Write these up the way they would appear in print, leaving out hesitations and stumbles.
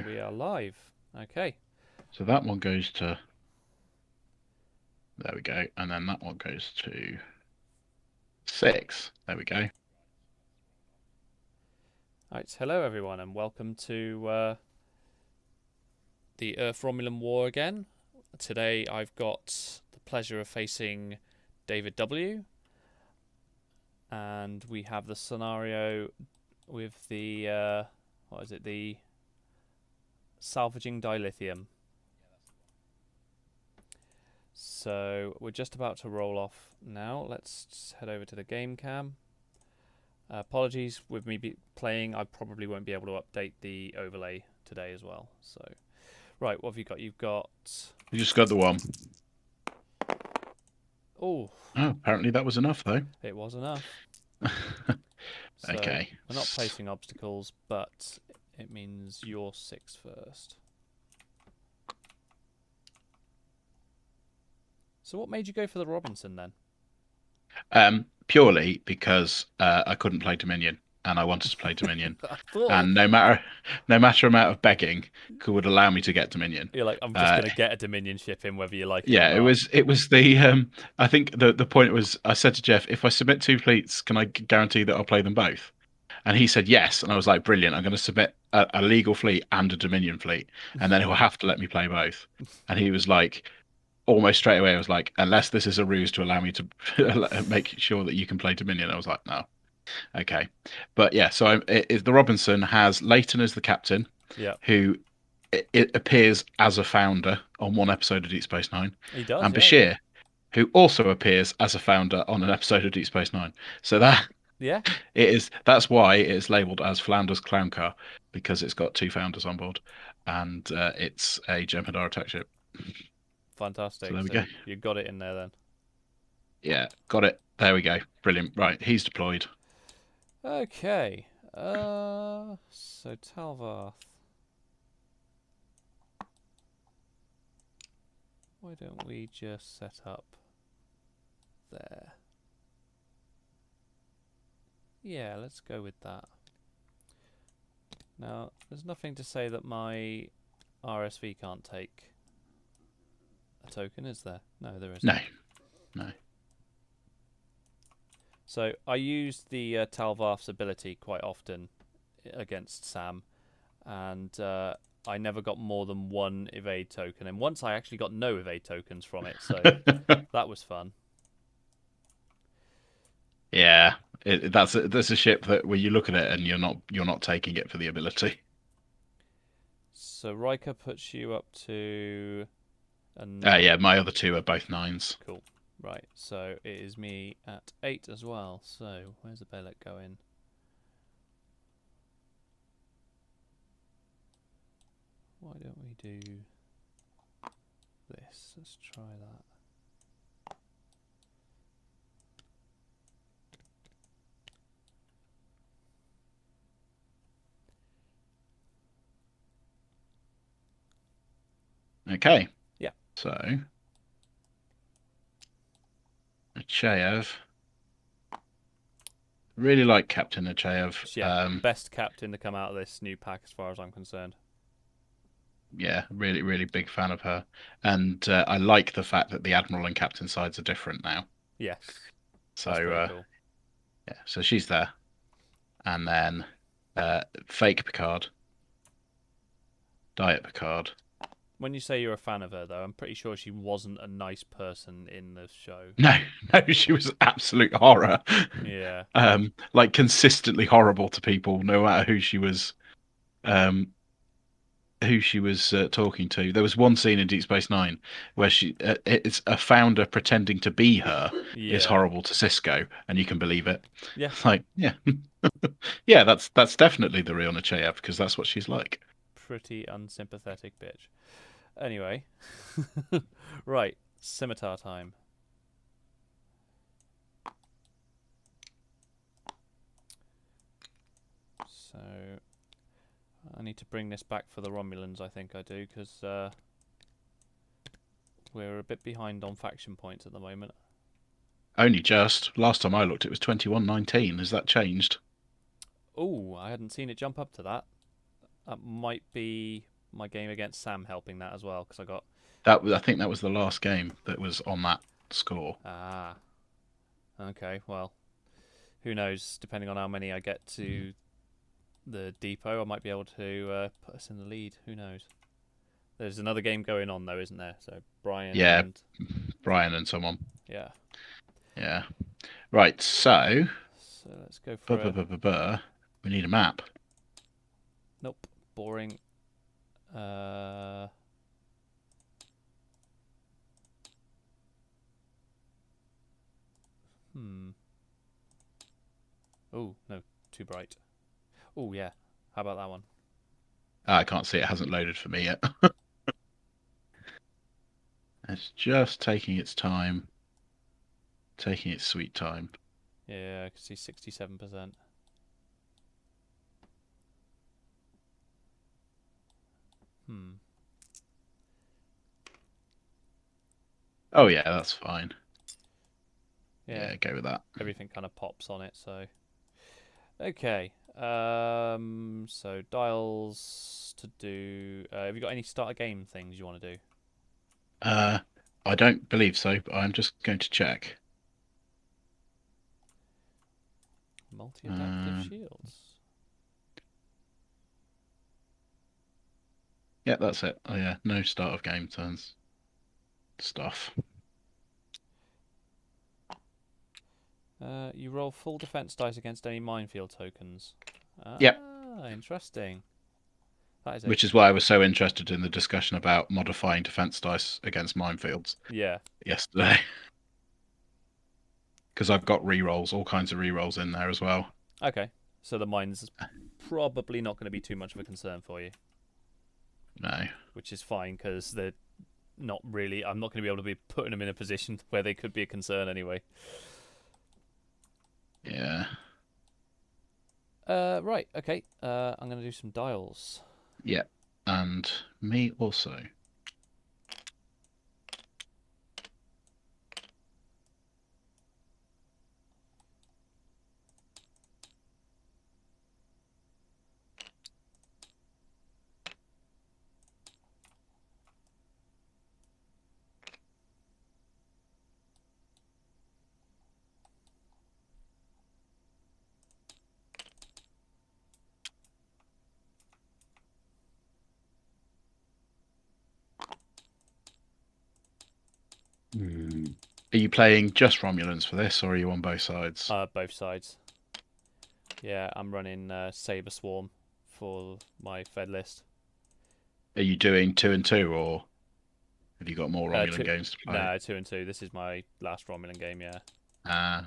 We are live. Okay. So that one goes to, there we go. And then that one goes to 6. There we go. Right. Hello, everyone, and welcome to the Earth-Romulan War again. Today, I've got the pleasure of facing David W. And we have the scenario with the what is it? The salvaging dilithium. So we're just about to roll off now. Let's head over to the game cam. Apologies with me playing. I probably won't be able to update the overlay today as well. So, right, what have you got? You've got. You just got the one. Oh, Oh, apparently that was enough, though. it was enough. So Okay. we're not placing obstacles, but it means you're 6 first. So what made you go for the Robinson then? Purely because I couldn't play Dominion, and I wanted to play Dominion, I thought and no matter amount of begging would allow me to get Dominion. you're like, I'm just Uh, gonna get a Dominion ship in, whether you like it or yeah, it not. was it was the I think the point was I said to Jeff, if I submit 2 fleets, can I guarantee that I'll play them both? And he said yes, and I was like, brilliant. I'm going to submit a legal fleet and a Dominion fleet, and then he'll have to let me play both. And he was like, almost straight away, I was like, unless this is a ruse to allow me to make sure that you can play Dominion. I was like, no, okay. But yeah, so the Robinson has Leighton as the captain, Yeah, who it appears as a founder on one episode of Deep Space Nine, he does. and Yeah, yeah, Bashir, who also appears as a founder on an episode of Deep Space Nine. So yeah. that's why it is labelled as Flounder's Clown Car, because it's got 2 founders on board, and it's a Jem'Hadar attack ship. So Fantastic. there we So go. you got it in there then. Yeah, got it. There we go. Brilliant. Right, he's deployed. Okay. So Talvarth. Why don't we just set up there? Yeah, let's go with that. Now, there's nothing to say that my RSV can't take a token, is there? No, there isn't. No, no. So I use the Talvarth's ability quite often against Sam, and I never got more than 1 evade token, and once I actually got no evade tokens from it, so that was fun. Yeah, that's a ship that where you look at it and you're not taking it for the ability. So Riker puts you up to a Yeah, 9. my other 2 are both 9s. Cool. Right, so it is me at 8 as well. So where's the Beylet going? Why don't we do this? Let's try that. Okay. Yeah. So Achaev. Really like Captain Achaev. Yeah, best captain to come out of this new pack as far as I'm concerned. Yeah, really, really big fan of her. And I like the fact that the Admiral and Captain sides are different now. Yes, So that's pretty cool. yeah, so she's there. And then fake Picard, Diet Picard. When you say you're a fan of her, though, I'm pretty sure she wasn't a nice person in the show. No, no, she was absolute horror. Yeah. Like consistently horrible to people, no matter um, who she was talking to. There was one scene in Deep Space Nine where it's a founder pretending to be her is Yeah. horrible to Cisco, and you can believe it. Yeah. It's like, yeah, yeah, that's definitely the real Nechayev because that's what she's like. Pretty unsympathetic bitch. Anyway. Right. Scimitar time. So I need to bring this back for the Romulans, I think I do, because we're a bit behind on faction points at the moment. Only just. Last time I looked, it was 21-19. Has that changed? Oh, I hadn't seen it jump up to that. That might be my game against Sam helping that as well because I got I think that was the last game that was on that score. okay. Well, who knows? Depending on how many I get to the depot, I might be able to put us in the lead. Who knows? There's another game going on though, isn't there? So Brian Yeah, and Brian and someone. yeah. Yeah. Right. So, So let's go for a we need a map. nope. Boring. Uh, hmm. Oh no, too bright. Oh yeah. How about that one? I can't see it hasn't loaded for me yet. It's just taking its time, taking its sweet time. Yeah, I can see 67%. Hmm. Oh yeah, that's fine. Yeah, Yeah, go with that. everything kind of pops on it. So okay. So dials to do. Have you got any starter game things you want to do? Uh, I don't believe so, but I'm just going to check. Multi-adaptive shields. Yeah, that's it. Oh yeah, no start of game turns stuff. You roll full defense dice against any minefield tokens. Yep, Interesting. That is a which is why I was so interested in the discussion about modifying defense dice against minefields yeah. yesterday. Because I've got rerolls, all kinds of rerolls in there as well. Okay. So the mines probably not going to be too much of a concern for you, No. which is fine because they're not really. I'm not going to be able to be putting them in a position where they could be a concern anyway. Yeah. Right. Okay. I'm going to do some dials. Yeah. And me also. Are you playing just Romulans for this, or are you on both sides? Both sides. Yeah, I'm running Saber Swarm for my Fed list. Are you doing 2 and 2, or have you got more Romulan Two, games to play? no, 2 and 2. This is my last Romulan game. Yeah. Uh,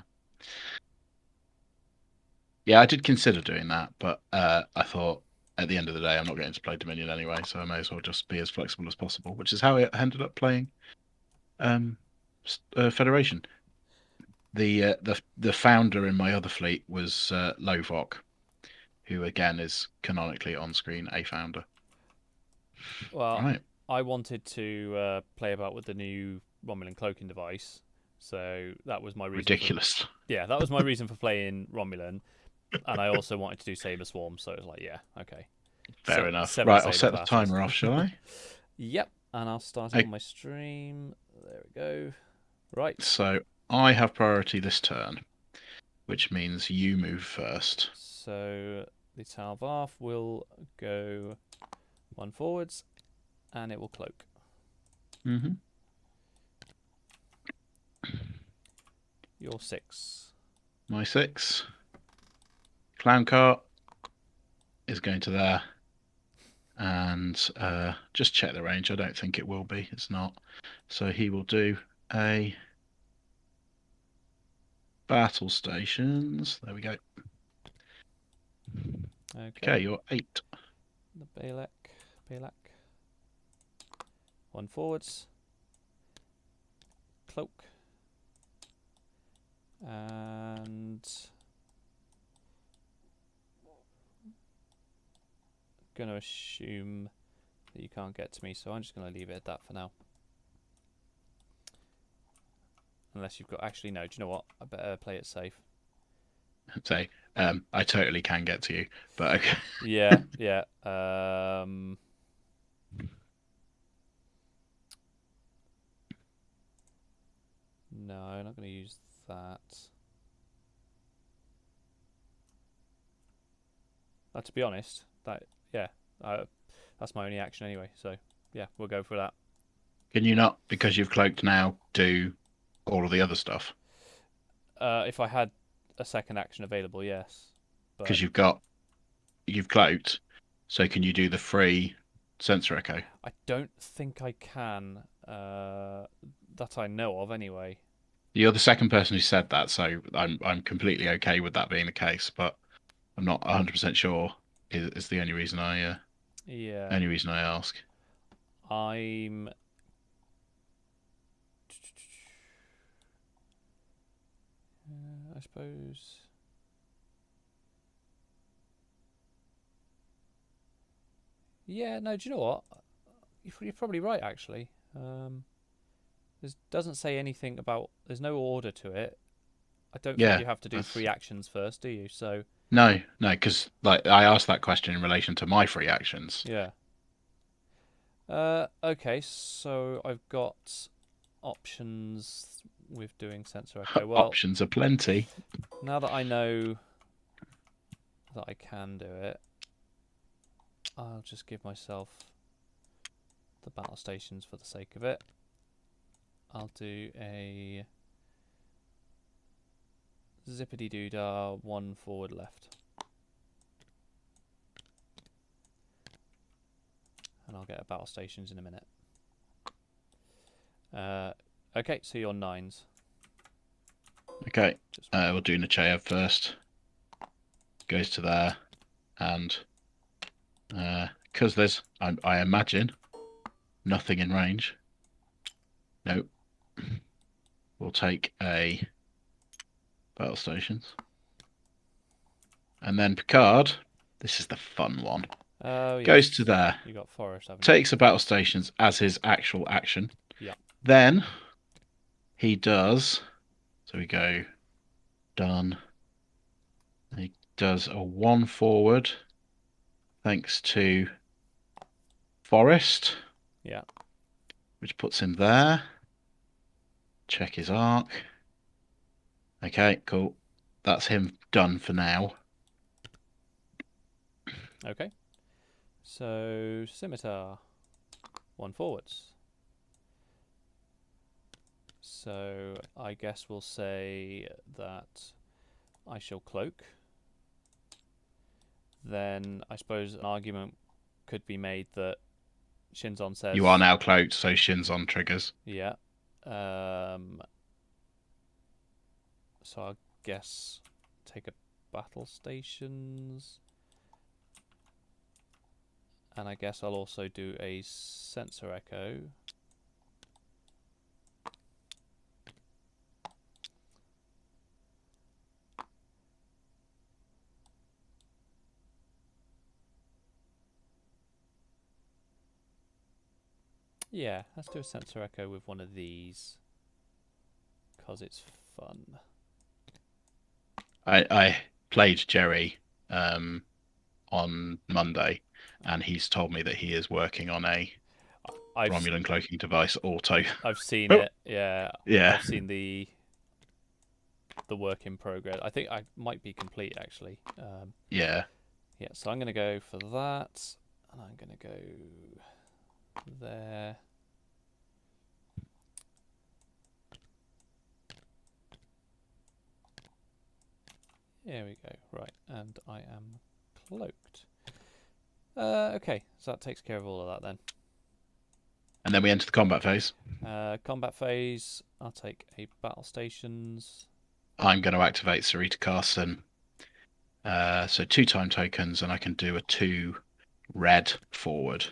yeah, I did consider doing that, but I thought at the end of the day, I'm not going to play Dominion anyway, so I may as well just be as flexible as possible, which is how I ended up playing Federation. The founder in my other fleet was Lovok, who again is canonically on screen a founder. Well, Right. I wanted to play about with the new Romulan cloaking device, so that was my reason. Ridiculous. Yeah, that was my reason for playing Romulan, and I also wanted to do Saber Swarm, so it was like, yeah, okay. Fair enough. Seven Right, I'll Saber set the classes. timer off, shall I? Yep, and I'll start it on my stream. There we go. Right. So I have priority this turn, which means you move first. So the Talvarth will go one forwards, and it will cloak. Mm-hmm. Your 6. My 6. Clown cart is going to there. And just check the range. I don't think it will be. It's not. So he will do a battle stations. There we go. Okay, you're 8. The Balak. One forwards. Cloak. And going to assume that you can't get to me, so I'm just going to leave it at that for now. Unless you've got... Actually, no. Do you know what? I better play it safe. Say, I totally can get to you, but okay. Yeah. No, I'm not going to use that. To be honest, yeah, that's my only action anyway. So yeah, we'll go for that. Can you not, because you've cloaked now, do all of the other stuff? If I had a second action available, yes. But Because you've cloaked, so can you do the free sensor echo? I don't think I can. That I know of, anyway. You're the second person who said that, so I'm completely okay with that being the case, but I'm not 100% sure. Is the Yeah, only reason I ask. I'm. I suppose. Yeah, no. Do you know what? You're probably right, actually. There doesn't say anything about. There's no order to it. I don't think Yeah, you have to do that's 3 actions first, do you? So no, because like I asked that question in relation to my free actions. yeah. Okay, so I've got options with doing sensor echo. Well, Options are plenty. now that I know that I can do it, I'll just give myself the battle stations for the sake of it. I'll do a zippity doo dah, 1 forward left. And I'll get a battle stations in a minute. Okay, so you're 9s. Okay, we'll do Nechayev first. Goes to there, and because there's, I imagine, nothing in range. Nope. We'll take a battle stations. And then Picard, this is the fun one, Oh, goes yes. to there, You got Forest, haven't you? takes a battle stations as his actual action. Yeah. Then he does, so we go done. He does a 1 forward thanks to Forest. Yeah. Which puts him there. Check his arc. Okay, cool. That's him done for now. Okay. So, Scimitar, 1 forwards. So, I guess we'll say that I shall cloak. Then, I suppose an argument could be made that Shinzon says... You are now cloaked, so Shinzon triggers. Yeah. So, I guess take a battle stations. And I guess I'll also do a sensor echo. Yeah, let's do a sensor echo with one of these. Because it's fun. I played Jerry on Monday, and he's told me that he is working on a Romulan cloaking device auto. I've seen it, yeah. Yeah. I've seen the work in progress. I think I might be complete, actually. Yeah. Yeah, so I'm going to go for that. And I'm going to go there. There we go. Right, and I am cloaked. Okay, so that takes care of all of that then. And then we enter the combat phase. Combat phase, I'll take a battle stations. I'm going to activate Sarita Carson. So 2 time tokens, and I can do a 2 red forward.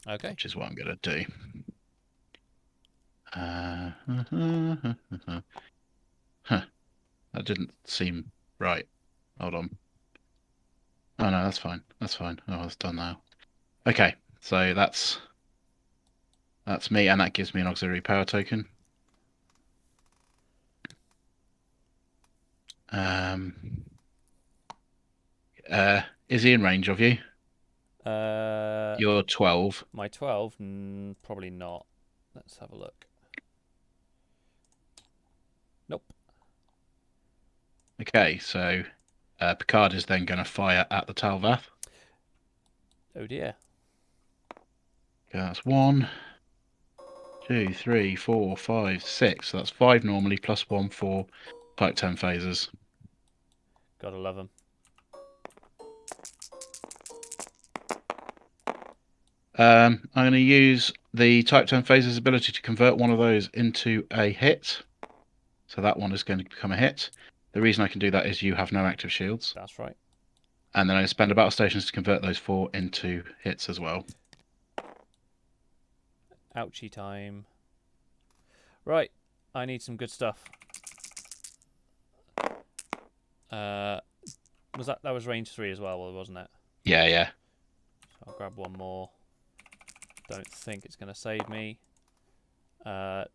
Okay. Which is what I'm going to do. Huh. That didn't seem right. Hold on. Oh no, that's fine. That's fine. Oh, it's done now. Okay, so that's me, and that gives me an auxiliary power token. Is he in range of you? You're 12. My 12? Probably not. Let's have a look. Okay, so Picard is then going to fire at the Talvath. Oh dear. Okay, that's 1, 2, 3, 4, 5, 6. So that's 5 normally plus 1 for type 10 phasers. Gotta love them. I'm going to use the type 10 phasers ability to convert one of those into a hit. So that one is going to become a hit. The reason I can do that is you have no active shields. That's right. And then I spend a battle stations to convert those 4 into hits as well. Ouchie time. Right. I need some good stuff. That was range 3 as well, wasn't it? Yeah, yeah. So I'll grab one more. Don't think it's going to save me. I'll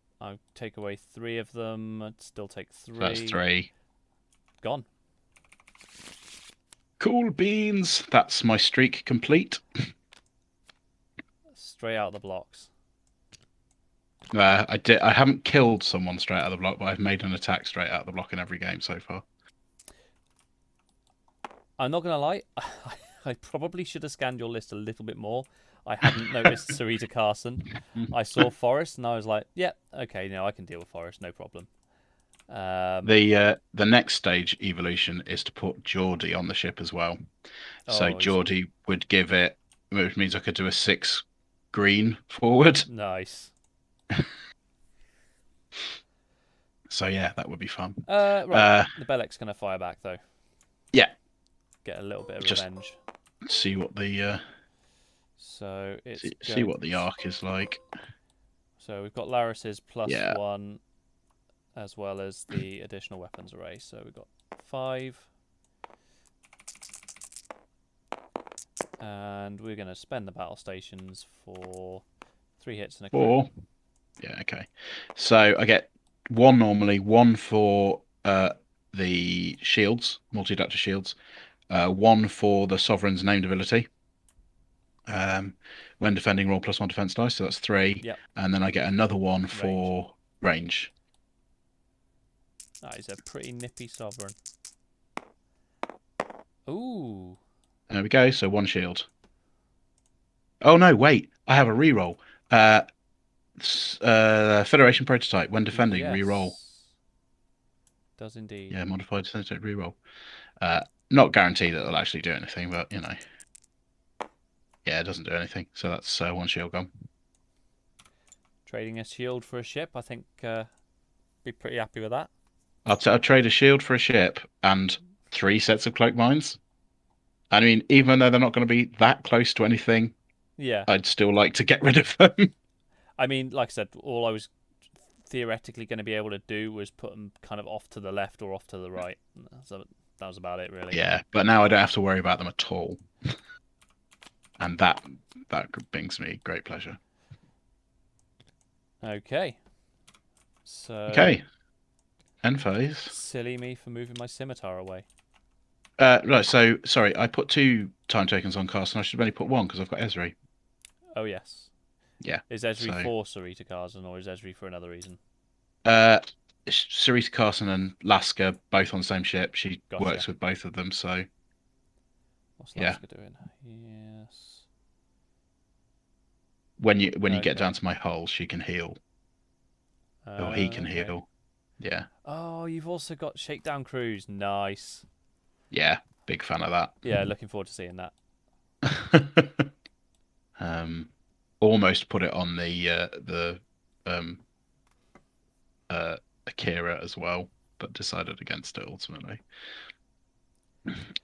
take away 3 of them. I'd still take 3. So that's 3. Gone. Cool beans. That's my streak complete. Straight out of the blocks. I haven't killed someone straight out of the block, but I've made an attack straight out of the block in every game so far. I'm not going to lie. I probably should have scanned your list a little bit more. I hadn't noticed Sarita Carson. I saw Forrest and I was like, yeah, okay, no, I can deal with Forrest, no problem. The next stage evolution is to put Geordie on the ship as well. So Geordie would give it, which means I could do a 6 green forward. Nice. So yeah, that would be fun. Right, the Bellic's going to fire back though. Yeah. Get a little bit of Just revenge. See what the so it's see what the arc is like. So we've got Laris's Yeah. +1 as well as the additional weapons array. So we've got 5. And we're going to spend the battle stations for 3 hits and a crit. 4. Yeah, okay. So I get 1 normally, 1 for the shields, multi-adapter shields, 1 for the Sovereign's named ability. When defending, roll +1 defense dice, so that's 3. Yep. And then I get another 1 for range. That is a pretty nippy Sovereign. Ooh. There we go, so 1 shield. Oh no, wait, I have a reroll. Federation prototype, when defending, yes. reroll. Does indeed. Yeah, modified synthetic reroll. Not guaranteed that it'll actually do anything, but you know. Yeah, it doesn't do anything. So that's 1 shield gone. Trading a shield for a ship, I think be pretty happy with that. I'll trade a shield for a ship and 3 sets of cloak mines. I mean, even though they're not going to be that close to anything, yeah, I'd still like to get rid of them. I mean, like I said, all I was theoretically going to be able to do was put them kind of off to the left or off to the right. So that was about it, really. Yeah, but now I don't have to worry about them at all. And that brings me great pleasure. Okay. So. Okay. End phase. Silly me for moving my scimitar away. Right, so sorry, I put 2 time tokens on cast, and I should have only put 1 because I've got Esri. Oh yes. Yeah. Is Esri for Sarita Carson or is Esri for another reason? Sarita Carson and Laska both on the same ship. She works with both of them, so. What's Laska doing? Yes. When you get down to my hull, she can heal. Or he can heal. Yeah. Oh, you've also got Shakedown Cruise. Nice. Yeah, big fan of that. Yeah, looking forward to seeing that. Almost put it on the Akira as well, but decided against it ultimately.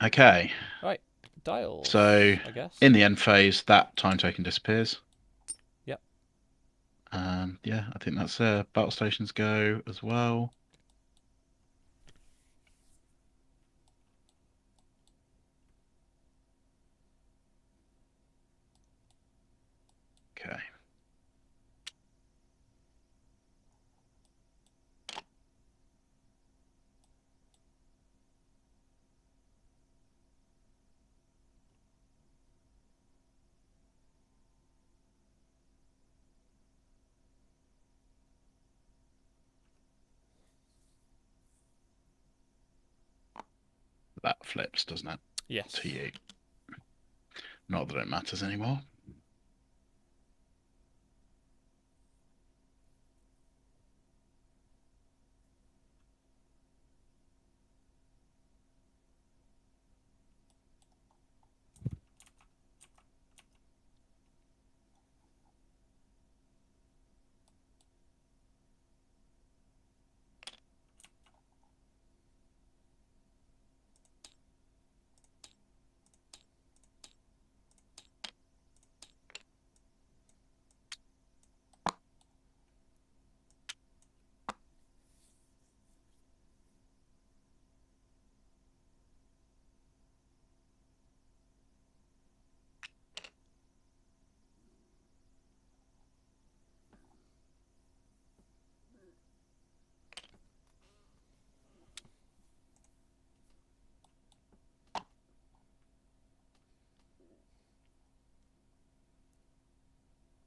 Okay. Right, dials. So I guess in the end phase, that time token disappears. Yep. Yeah, I think that's battle stations go as well. Okay. That flips, doesn't it? Yes. To you. Not that it matters anymore.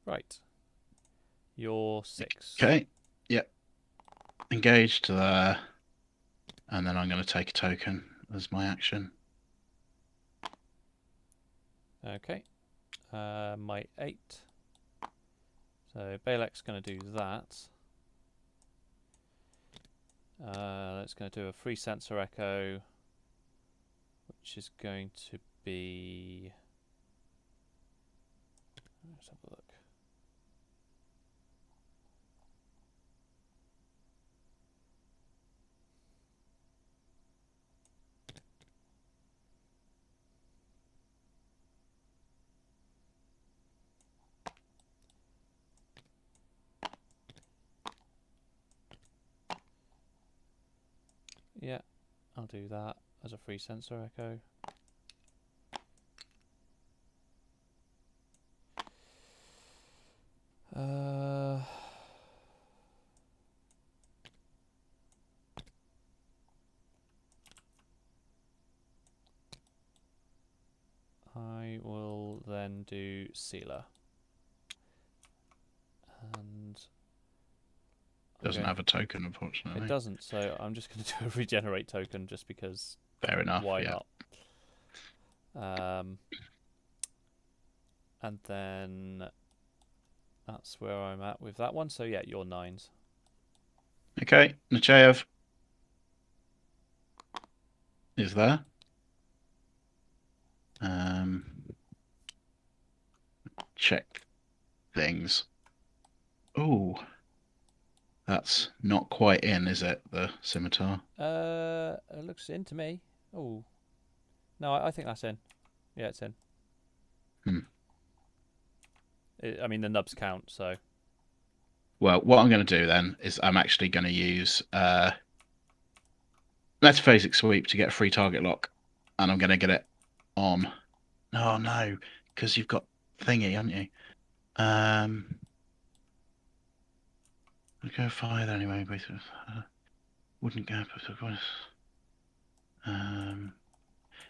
Right. You're 6. Okay. Yep. Engaged there. And then I'm going to take a token as my action. Okay. My 8. So Balek's going to do that. It's going to do a free sensor echo, which is going to be. Let's have a look. Yeah, I'll do that as a free sensor echo. I will then do Sealer. And Doesn't have a token, unfortunately. it doesn't, so I'm just going to do a regenerate token just because. Fair enough. Why yeah. not? And then that's where I'm at with that one. So yeah, you're 9s. Okay, Nechayev is there. Check things. Oh, that's not quite in, is it? The scimitar. It looks in to me. Oh, no, I think that's in. Yeah, it's in. I mean, the nubs count, so. Well, what I'm going to do then is I'm actually going to use Metaphasic Sweep to get a free target lock, and I'm going to get it on. Oh no, because you've got thingy, haven't you? I'd go fire anyway. Wouldn't go.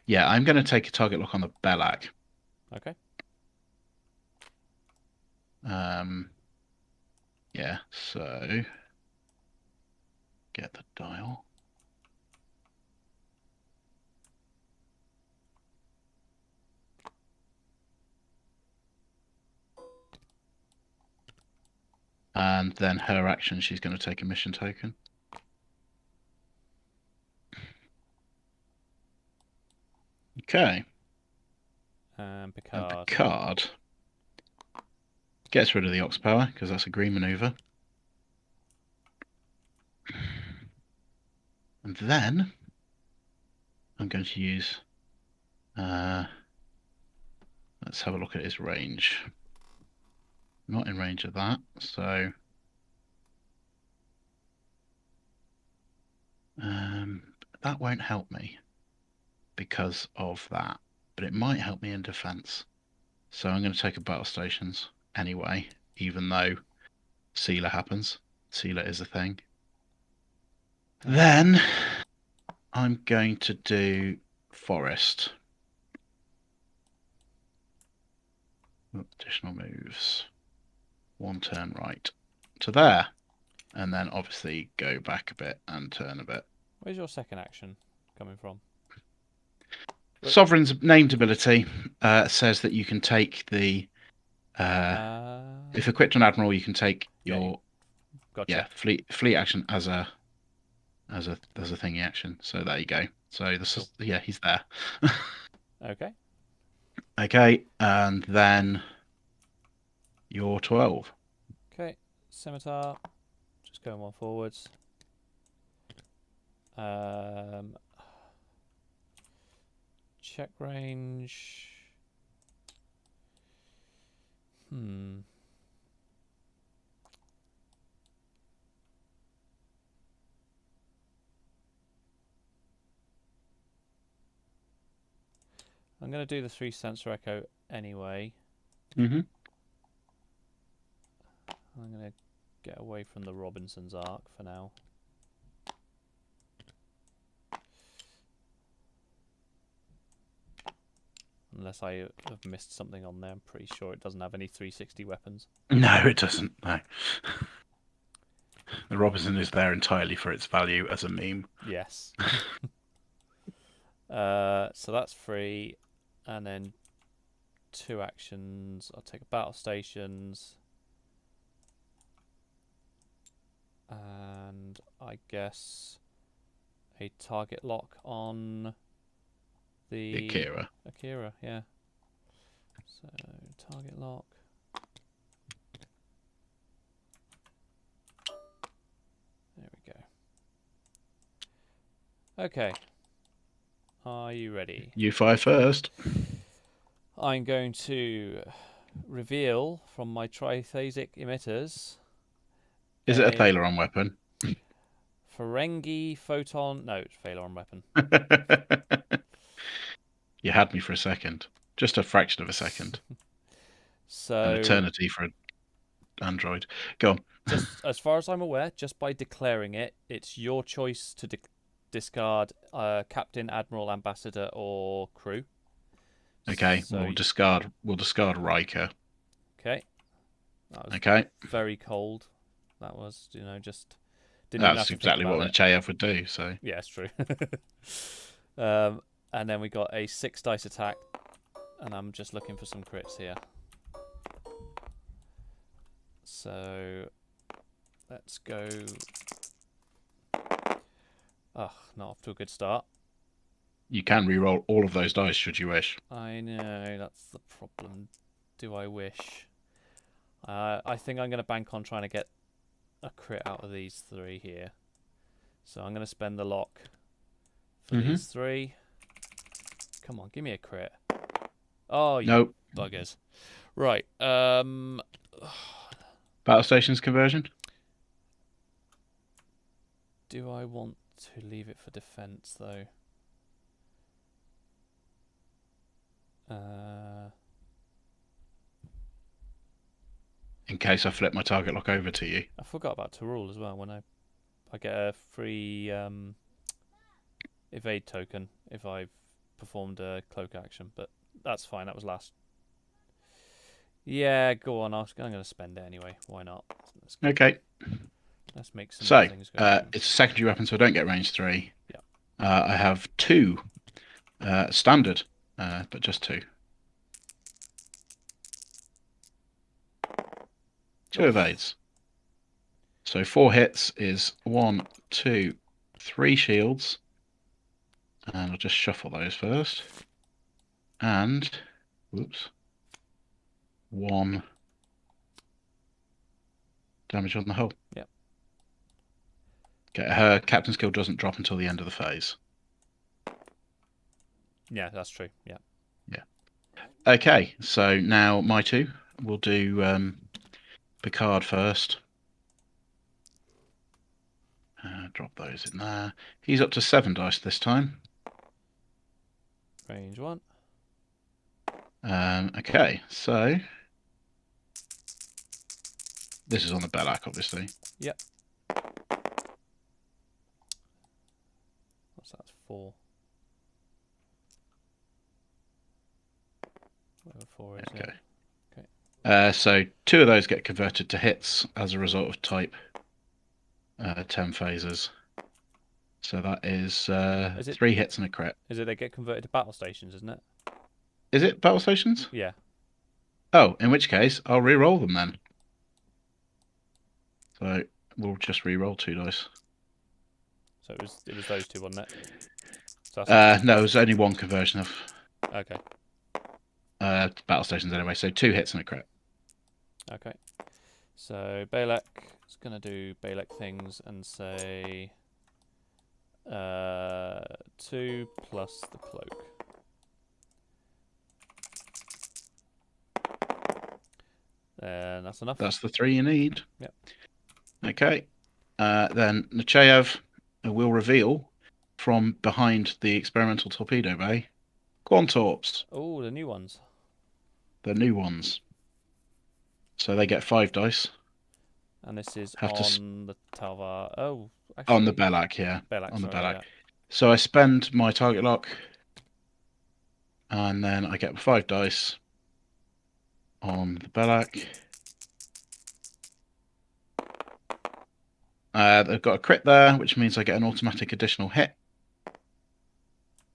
Yeah, I'm going to take a target lock on the Bellag. Okay. Yeah, so get the dial. And then her action, she's going to take a mission token. Okay. And And Picard. Picard gets rid of the Ox Power because that's a green maneuver. And then I'm going to use. Let's have a look at his range. Not in range of that, so. That won't help me because of that, but it might help me in defense. So I'm going to take a battle stations anyway, even though Sealer happens. Sealer is a thing. Then I'm going to do Forest. Additional moves. One turn right to there. And then obviously go back a bit and turn a bit. Where's your second action coming from? Sovereign's named ability says that you can take the if equipped on Admiral, you can take your gotcha. fleet action as a thingy action. So there you go. So this Cool. is he's there. Okay. Okay, and then you're 12. Okay. Scimitar. Just going one forwards. Check range. Hmm. I'm going to do the 3 sensor echo anyway. Mm-hmm. I'm going to get away from the Robinson's arc for now. Unless I have missed something on there. I'm pretty sure it doesn't have any 360 weapons. No, it doesn't. No. The Robinson is there entirely for its value as a meme. Yes. So that's 3. And then 2 actions. I'll take a battle stations. And I guess a target lock on the Akira, yeah. So target lock. There we go. Okay. Are you ready? You fire first. I'm going to reveal from my triphasic emitters. Is it a Thaleron weapon? Ferengi photon. No, it's Thaleron weapon. You had me for a second. Just a fraction of a second. So an eternity for an android. Go on. Just as far as I'm aware, just by declaring it, it's your choice to discard captain, admiral, ambassador, or crew. Okay, So we'll discard Riker. Okay. That was okay. Very cold. That was, just didn't even have to exactly what Nechayev would do. So yeah, it's true. And then we got a 6 dice attack, and I'm just looking for some crits here. So let's go. Ugh, not off to a good start. You can re-roll all of those dice should you wish. I know, that's the problem. Do I wish? I think I'm going to bank on trying to get a crit out of these 3 here. So I'm going to spend the lock for these 3. Come on, give me a crit. Oh, you nope. buggers. Right. Battle stations conversion? Do I want to leave it for defense, though? In case I flip my target lock over to you. I forgot about to rule as well. When I get a free evade token if I've performed a cloak action, but that's fine. That was last. Yeah, go on. I'm going to spend it anyway. Why not? Okay. Let's make some things go. It's a secondary weapon, so I don't get range 3. Yeah. I have 2 standard, but just 2. 2 evades. So 4 hits is 1, 2, 3 shields. And I'll just shuffle those first. And, whoops, 1 damage on the hull. Yep. Okay, her captain's skill doesn't drop until the end of the phase. Yeah, that's true. Yeah. Yeah. Okay, so now my 2. We'll do Picard first. Drop those in there. He's up to 7 dice this time. Range 1. Okay, so this is on the Belak, obviously. Yep. What's that? 4. Whatever 4 is. Okay. Yeah. Okay. So 2 of those get converted to hits as a result of type 10 phases. So that is Is it 3 hits and a crit. they get converted to battle stations, isn't it? Is it battle stations? Yeah. Oh, in which case I'll re-roll them then. So we'll just re-roll 2 dice. So it was those two, wasn't it? So that's No, it was only one conversion of okay. battle stations anyway. So 2 hits and a crit. Okay. So Balak is gonna do Balak things and say 2 plus the cloak. And that's enough. That's the 3 you need. Yep. Okay. Then Nechayev will reveal from behind the experimental torpedo bay Quantorps, Oh, the new ones. the new ones. So they get 5 dice. And this is Have to on the Talvar. Oh, on the actually, Belak, yeah, Belak. on the Sorry, Belak. yeah. So I spend my target lock, and then I get 5 dice on the Belak. They've got a crit there, which means I get an automatic additional hit.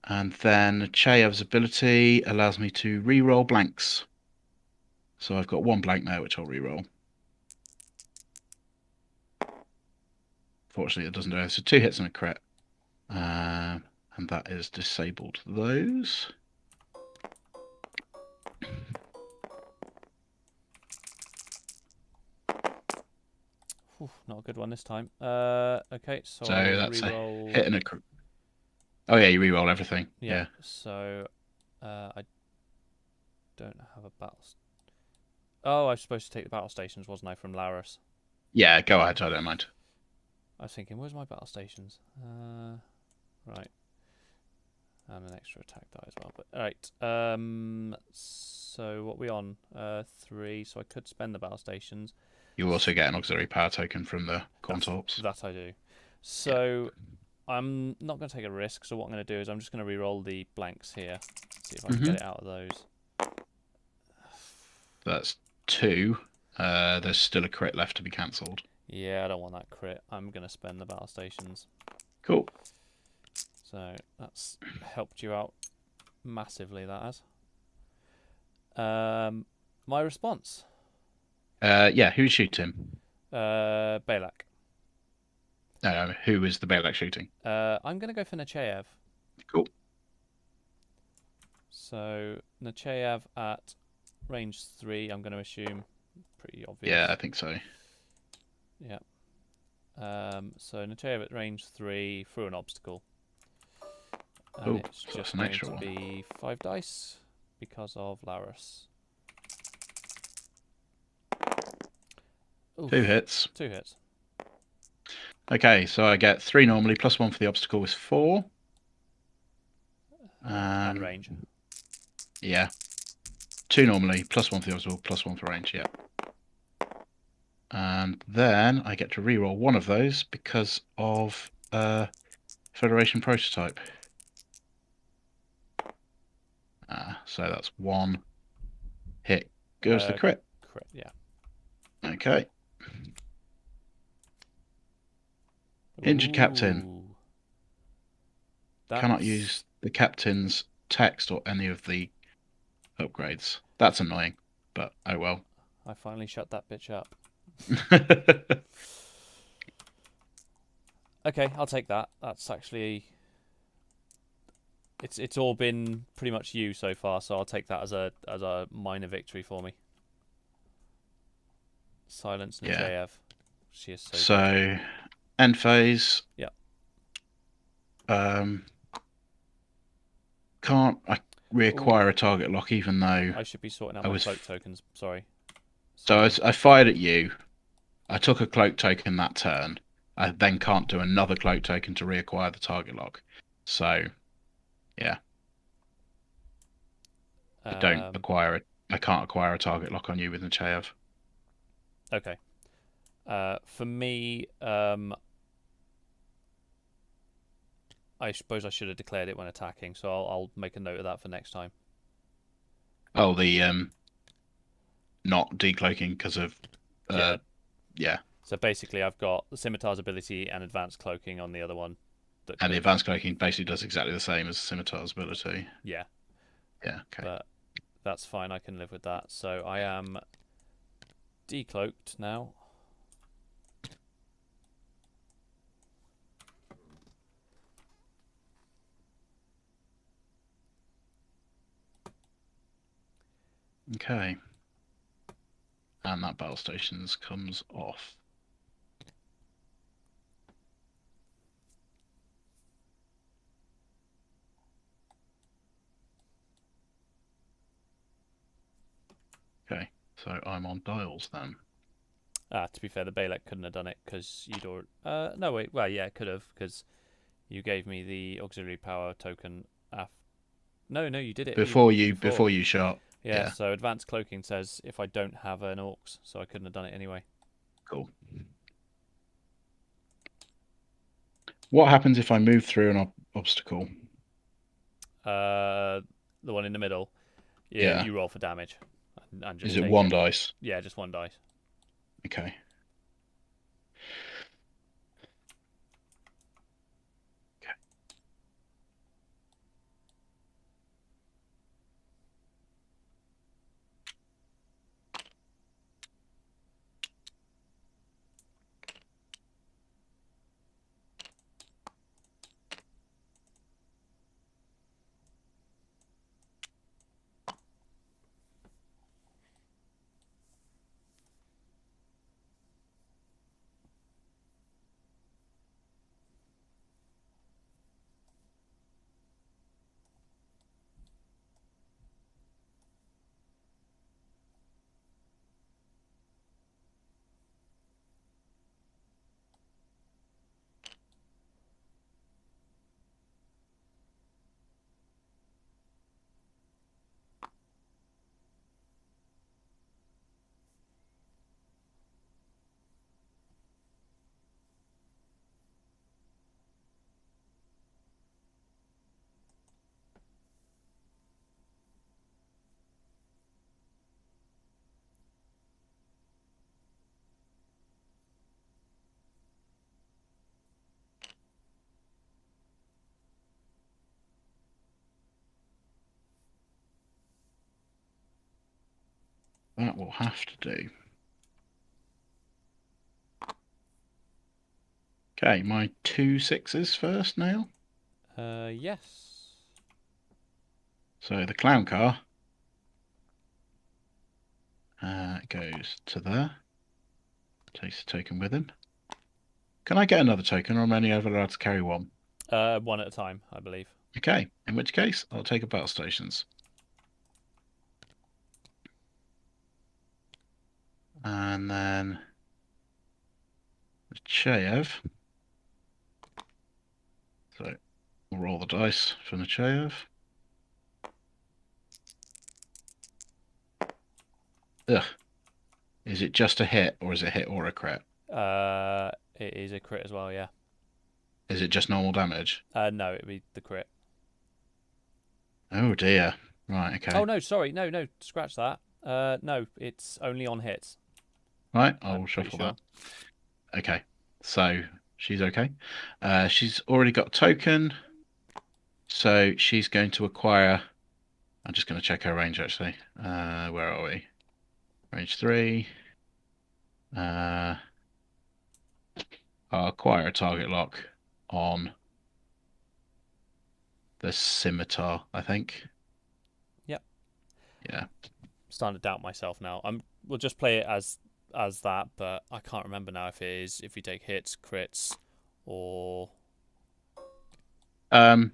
And then Chayev's ability allows me to re-roll blanks. So I've got 1 blank there, which I'll re-roll. Fortunately, it doesn't do it. So 2 hits and a crit. And that is disabled those. Oof, not a good one this time. Okay, so So I'll that's re-roll. a hit and a crit. Oh yeah, you re-roll everything. Yeah. So, I don't have a battle. Oh, I was supposed to take the battle stations, wasn't I, from Laris? Yeah, go ahead. I don't mind. I was thinking, where's my battle stations? Right. And an extra attack die as well. But alright. So what are we on? 3. So I could spend the battle stations. You also get an auxiliary power token from the Quantorps. That I do. So I'm not going to take a risk. So what I'm going to do is I'm just going to re-roll the blanks here. See if I can get it out of those. That's 2. There's still a crit left to be cancelled. Yeah, I don't want that crit. I'm going to spend the battle stations. Cool. So that's helped you out massively, that has. My response. Yeah, who's shooting? Balak. No, who is the Balak shooting? I'm going to go for Nechayev. Cool. So Nechayev at range 3, I'm going to assume. Pretty obvious. Yeah, I think so. Yeah. So Nechayev at range 3 through an obstacle. And it's so just that's an going extra to one. be 5 dice because of Laris. Oof. 2 hits. 2 hits. Okay, so I get 3 normally, plus 1 for the obstacle is 4. And range. Yeah. 2 normally, plus 1 for the obstacle, plus 1 for range, yeah. And then I get to reroll one of those because of Federation Prototype. So that's 1 hit. Goes the crit. Crit, yeah. Okay. Injured captain. Cannot use the captain's text or any of the upgrades. That's annoying, but oh well. I finally shut that bitch up. Okay, I'll take that. That's actually... It's all been pretty much you so far, so I'll take that as a minor victory for me. Silence Nechayev. Yeah. She is so So end phase. Yeah. Can't I reacquire a target lock even though I should be sorting out my cloak tokens. Sorry. So I fired at you. I took a cloak token that turn. I then can't do another cloak token to reacquire the target lock. So yeah. I can't acquire a target lock on you with Nechayev. Okay. For me, I suppose I should have declared it when attacking, so I'll make a note of that for next time. Oh, the not decloaking because of yeah. So basically, I've got the Scimitar's ability and advanced cloaking on the other one. that And the could. advanced cloaking basically does exactly the same as Scimitar's ability. Yeah. Yeah, okay. But that's fine. I can live with that. So I am decloaked now. Okay. And that battle stations comes off. Okay, so I'm on dials then. To be fair, the Balek couldn't have done it because you'd already. No, wait. Well, yeah, it could have because you gave me the auxiliary power token. No, you did it Before you shot. Yeah, Yeah, so advanced cloaking says if I don't have an orcs, so I couldn't have done it anyway. cool. What happens if I move through an obstacle? The one in the middle. Yeah, Yeah. you roll for damage and Is just it take one it. dice? Yeah, just one dice. Okay. That will have to do. Okay, my 2 6s first now. Yes. So the clown car goes to there. Takes the token with him. Can I get another token, or am I only ever allowed to carry one? One at a time, I believe. Okay, in which case I'll take a battle stations. And then the Chayev. So we'll roll the dice for the Chayev. Ugh. Is it just a hit, or is it a hit or a crit? It is a crit as well. Yeah. Is it just normal damage? No, it'd be the crit. Oh dear. Right, okay. Oh no, sorry, no, scratch that. No, it's only on hits. Right, I'm I'll pretty shuffle sure. that. Okay, so she's okay. She's already got a token, so she's going to acquire. I'm just going to check her range actually. Where are we? Range 3. I'll acquire a target lock on the scimitar, I think. Yep. Yeah. I'm starting to doubt myself now. We'll just play it as that, but I can't remember now if you take hits, crits, or Um.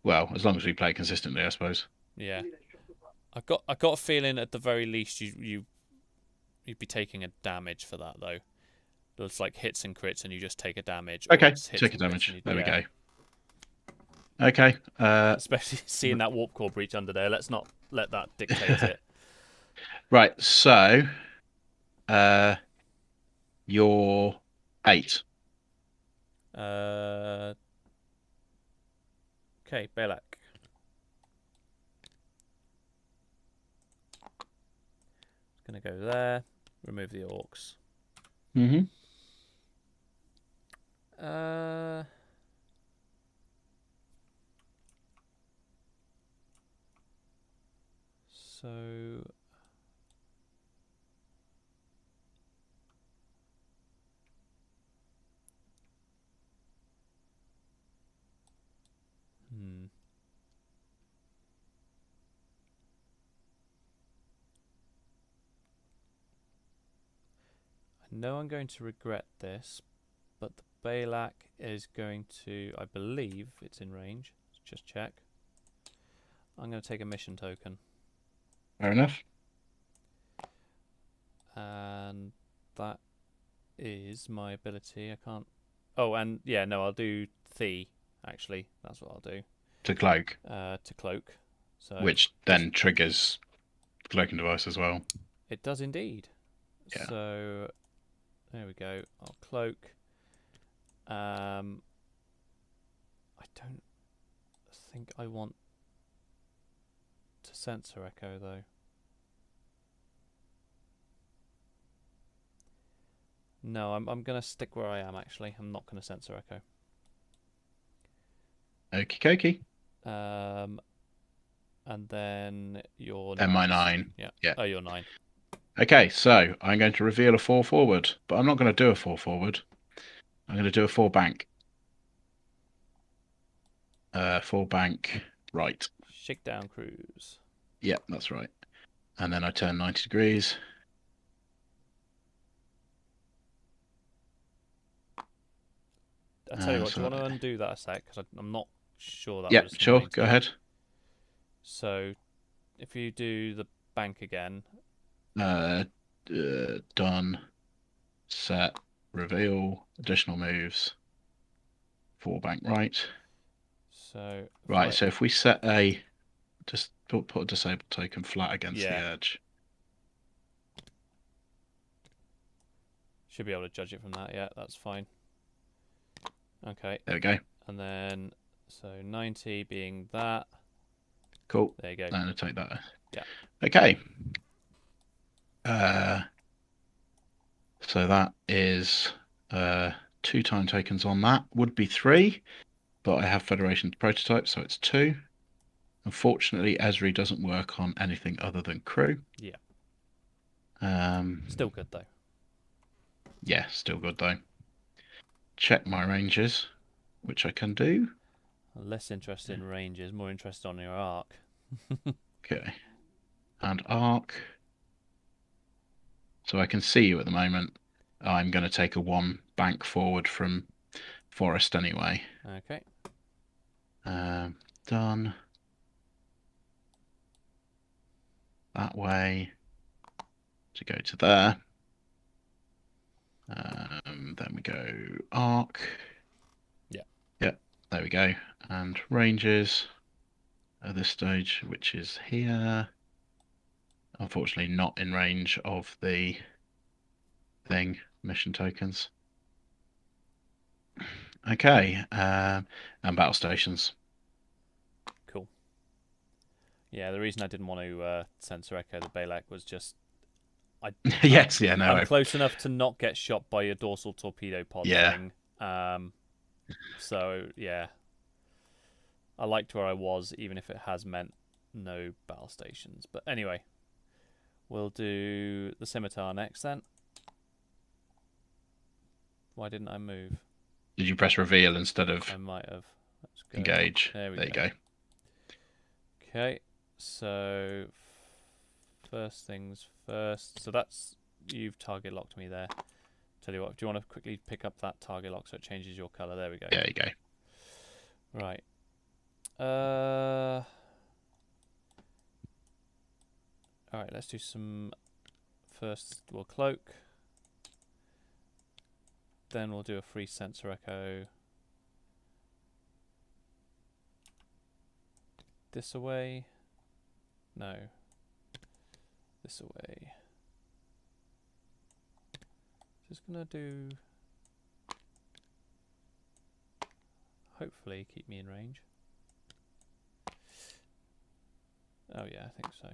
Well, as long as we play consistently, I suppose. yeah. I got a feeling at the very least you'd be taking a damage for that though. It's like hits and crits, and you just take a damage, or Okay, it's hits take a and crits, and damage. you There we yeah. go. Okay. Especially seeing that warp core breach under there. Let's not let that dictate it. Right. So, you're 8. Okay, Balak. Gonna go there. Remove the orcs. Mm-hmm. Uh, So I know I'm going to regret this, but the Balak is going to, I believe it's in range. Let's just check. I'm going to take a mission token. Fair enough. And that is my ability. I can't... Oh, and yeah, no, I'll do Thee, actually. That's what I'll do. To cloak. To cloak. So Which then triggers cloaking device as well. It does indeed. Yeah. So there we go. I'll cloak. I don't think I want to sensor echo though. No, I'm gonna stick where I am actually. I'm not gonna sensor echo. Okie dokie. And then you're And my 9. 9. Yeah. Oh, you're 9. Okay, so I'm going to reveal a 4 forward, but I'm not going to do a 4 forward. I'm going to do a 4 bank. 4 bank right. Shakedown cruise. Yep, that's right. And then I turn 90 degrees. I tell you what, do you want to undo that a sec? Because I'm not sure that yeah, was sure. maintained. Go ahead. So, if you do the bank again. Done. Set. Reveal. Additional moves. 4 bank right. So right. So if we set a, just put a disabled token flat against the edge. Should be able to judge it from that. Yeah, that's fine. Okay. There we go. And then, so 90 being that. Cool. There you go. I'm going to take that. Yeah. Okay. So that is 2 time tokens on that. Would be 3, but I have Federation prototype, so it's 2. Unfortunately, Esri doesn't work on anything other than crew. Yeah. Still good though. Yeah, still good though. Check my ranges, which I can do. Less interested in ranges, more interested on your arc. Okay. And arc. So I can see you at the moment. I'm going to take a 1 bank forward from forest anyway. Okay. Done. That way. To go to there. Then we go arc. Yeah. Yep. There we go. And ranges at this stage, which is here. Unfortunately, not in range of the thing, mission tokens. Okay, and battle stations. Cool. Yeah, the reason I didn't want to censor echo the Balak was just yes, yeah, no. I'm close enough to not get shot by a dorsal torpedo pod thing. So yeah, I liked where I was, even if it has meant no battle stations. But anyway, we'll do the scimitar next then. Why didn't I move? Did you press reveal instead of? I might have. Let's go. Engage. There you go. Okay, so first things first. So that's, you've target locked me there. Tell you what, do you want to quickly pick up that target lock so it changes your colour? There we go. There you go. Right. Alright, let's do some... First, we'll cloak. Then we'll do a free sensor echo. This away. No. This away. Just gonna do... Hopefully keep me in range. Oh yeah, I think so.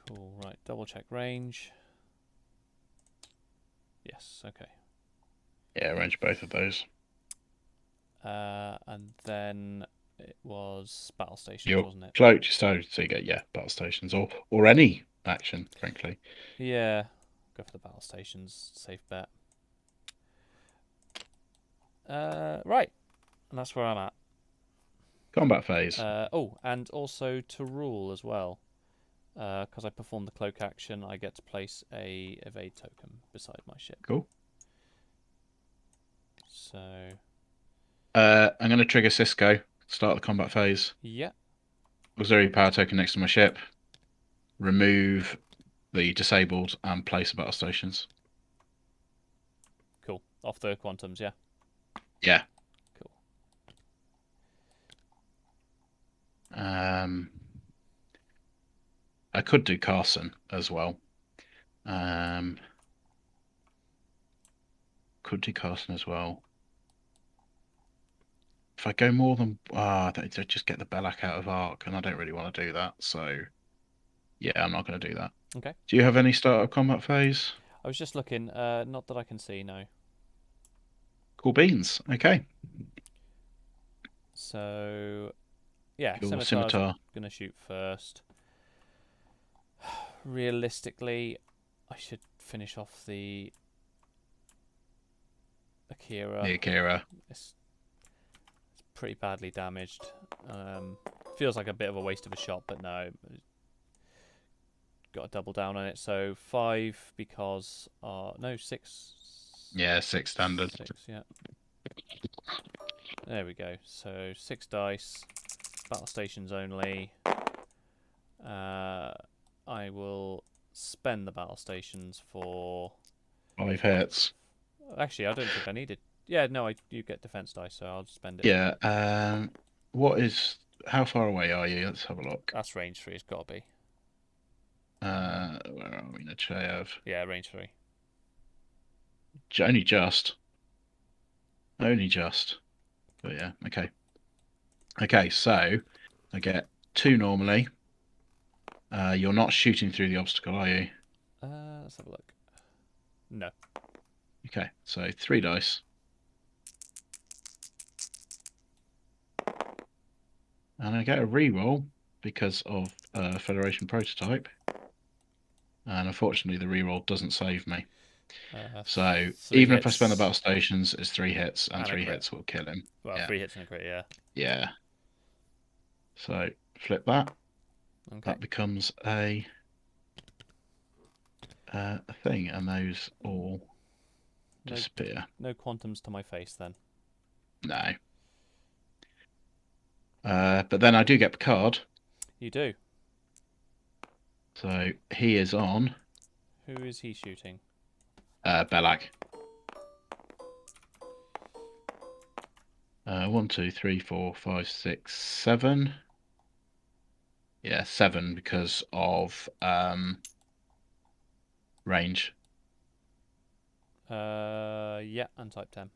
Cool, right, double check range. Yes, okay. Yeah, arrange both of those. And then it was battle stations, You're wasn't it? cloaked, so you get battle stations or any action, frankly. Yeah, go for the battle stations. Safe bet. Right, and that's where I'm at. Combat phase. Oh, and also to rule as well. Because I perform the cloak action, I get to place a evade token beside my ship. Cool. So I'm going to trigger Cisco. Start the combat phase. yeah, Auxiliary power token next to my ship. Remove the disabled and place the battle stations. cool. Off the quantums, yeah. Yeah. Cool. I could do Carson as well. Could do Carson as well. If I go more than they just get the Belloc out of Arc, and I don't really want to do that. So yeah, I'm not going to do that. Okay. Do you have any start of combat phase? I was just looking. Not that I can see. No. Cool beans. Okay. So yeah, Your scimitar's scimitar. gonna shoot first. Realistically, I should finish off the Akira. The Akira. It's pretty badly damaged. Feels like a bit of a waste of a shot, but no. Got to double down on it. So 5 because no 6. Yeah, 6 standard. 6, yeah. There we go. So 6 dice, battle stations only. I will spend the battle stations for 5 hits. Actually, I don't think I need it. Yeah, no, you get defense dice, so I'll just spend it. Yeah. How far away are you? Let's have a look. That's range 3. It's got to be. Where are we? Nechayev. Yeah, range 3. Only just. Only just. But yeah, okay. Okay, so I get 2 normally. You're not shooting through the obstacle, are you? Let's have a look. No. Okay, so 3 dice. And I get a reroll because of Federation Prototype. And unfortunately, the reroll doesn't save me. So even if I spend the battle stations, it's 3 hits, and 3 hits will kill him. Well, yeah. 3 hits and a crit, yeah. Yeah. So flip that. Okay. That becomes a thing, and those all disappear. No quantums to my face then. No. But then I do get Picard. You do. So he is on. Who is he shooting? Bellag. 1, 2, 3, 4, 5, 6, 7. Yeah, 7 because of range. Yeah, and type 10.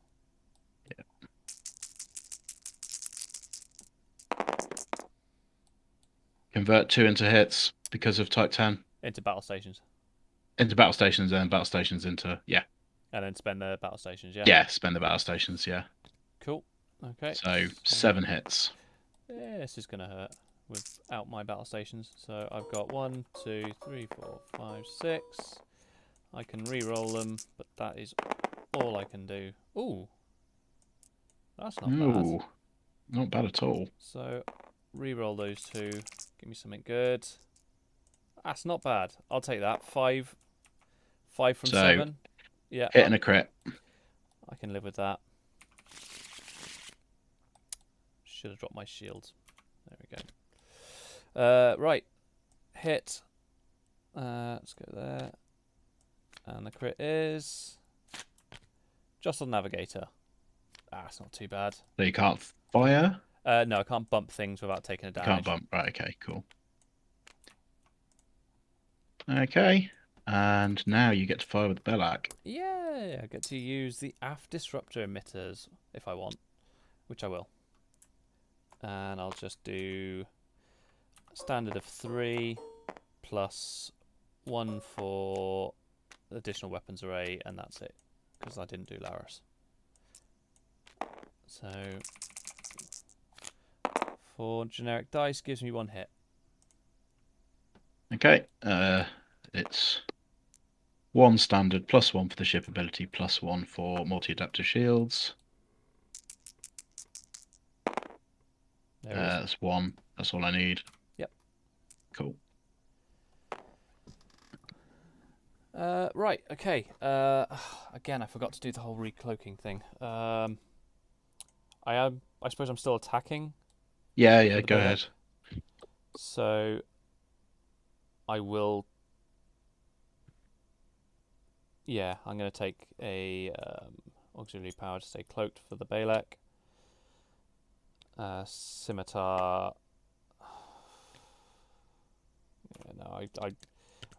Yeah. Convert 2 into hits because of type 10. Into battle stations. Into battle stations, and battle stations into And then spend the battle stations, yeah. Yeah, spend the battle stations, yeah. Cool. Okay. So 7 hits. Yeah, this is gonna hurt without my battle stations. So I've got 1, 2, 3, 4, 5, 6. I can re-roll them, but that is all I can do. Ooh, that's not bad. Not bad at all. So re-roll those 2. Give me something good. That's not bad. I'll take that. 5 from 7. Yeah. Hit and a crit. I can live with that. Should have dropped my shield. There we go. Right. Hit. Let's go there. And the crit is Jostle Navigator. It's not too bad. So you can't fire? No, I can't bump things without taking a damage. Can't bump. Right, okay, cool. Okay. And now you get to fire with the Bellag. Yeah, I get to use the aft disruptor emitters if I want, which I will. And I'll just do standard of 3 plus 1 for additional weapons array, and that's it, because I didn't do Laris. So 4 generic dice gives me 1 hit. Okay. It's 1 standard, +1 for the ship ability, +1 for multi-adaptive shields. That's 1. That's all I need. Yep. Cool. Right. Okay. Again, I forgot to do the whole recloaking thing. I suppose I'm still attacking. Yeah. Go ahead. So I will. Yeah, I'm going to take a auxiliary power to stay cloaked for the Balek. Scimitar. Yeah, no, I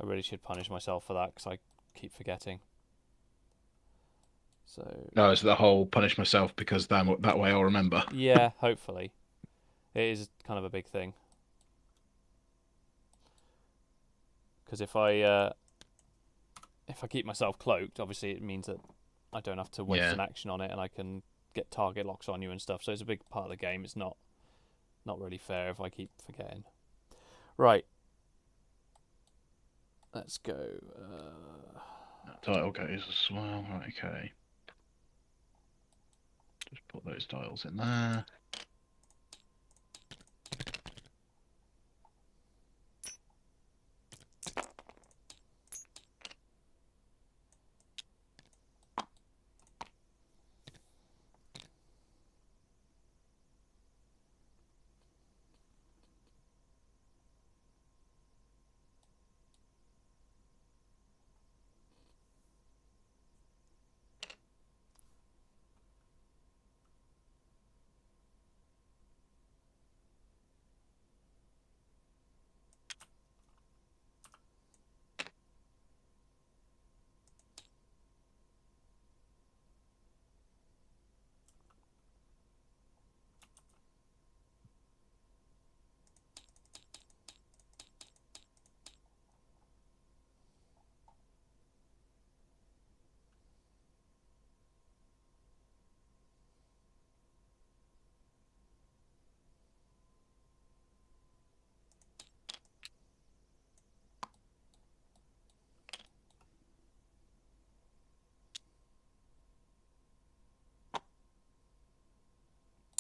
really should punish myself for that because I keep forgetting. So No, it's the whole punish myself because that way I'll remember. yeah, hopefully it is kind of a big thing. Because if I keep myself cloaked, obviously it means that I don't have to waste an action on it, and I can get target locks on you and stuff. So it's a big part of the game. It's not really fair if I keep forgetting. Right. Let's go. Tile goes as well. Right, okay. Just put those tiles in there.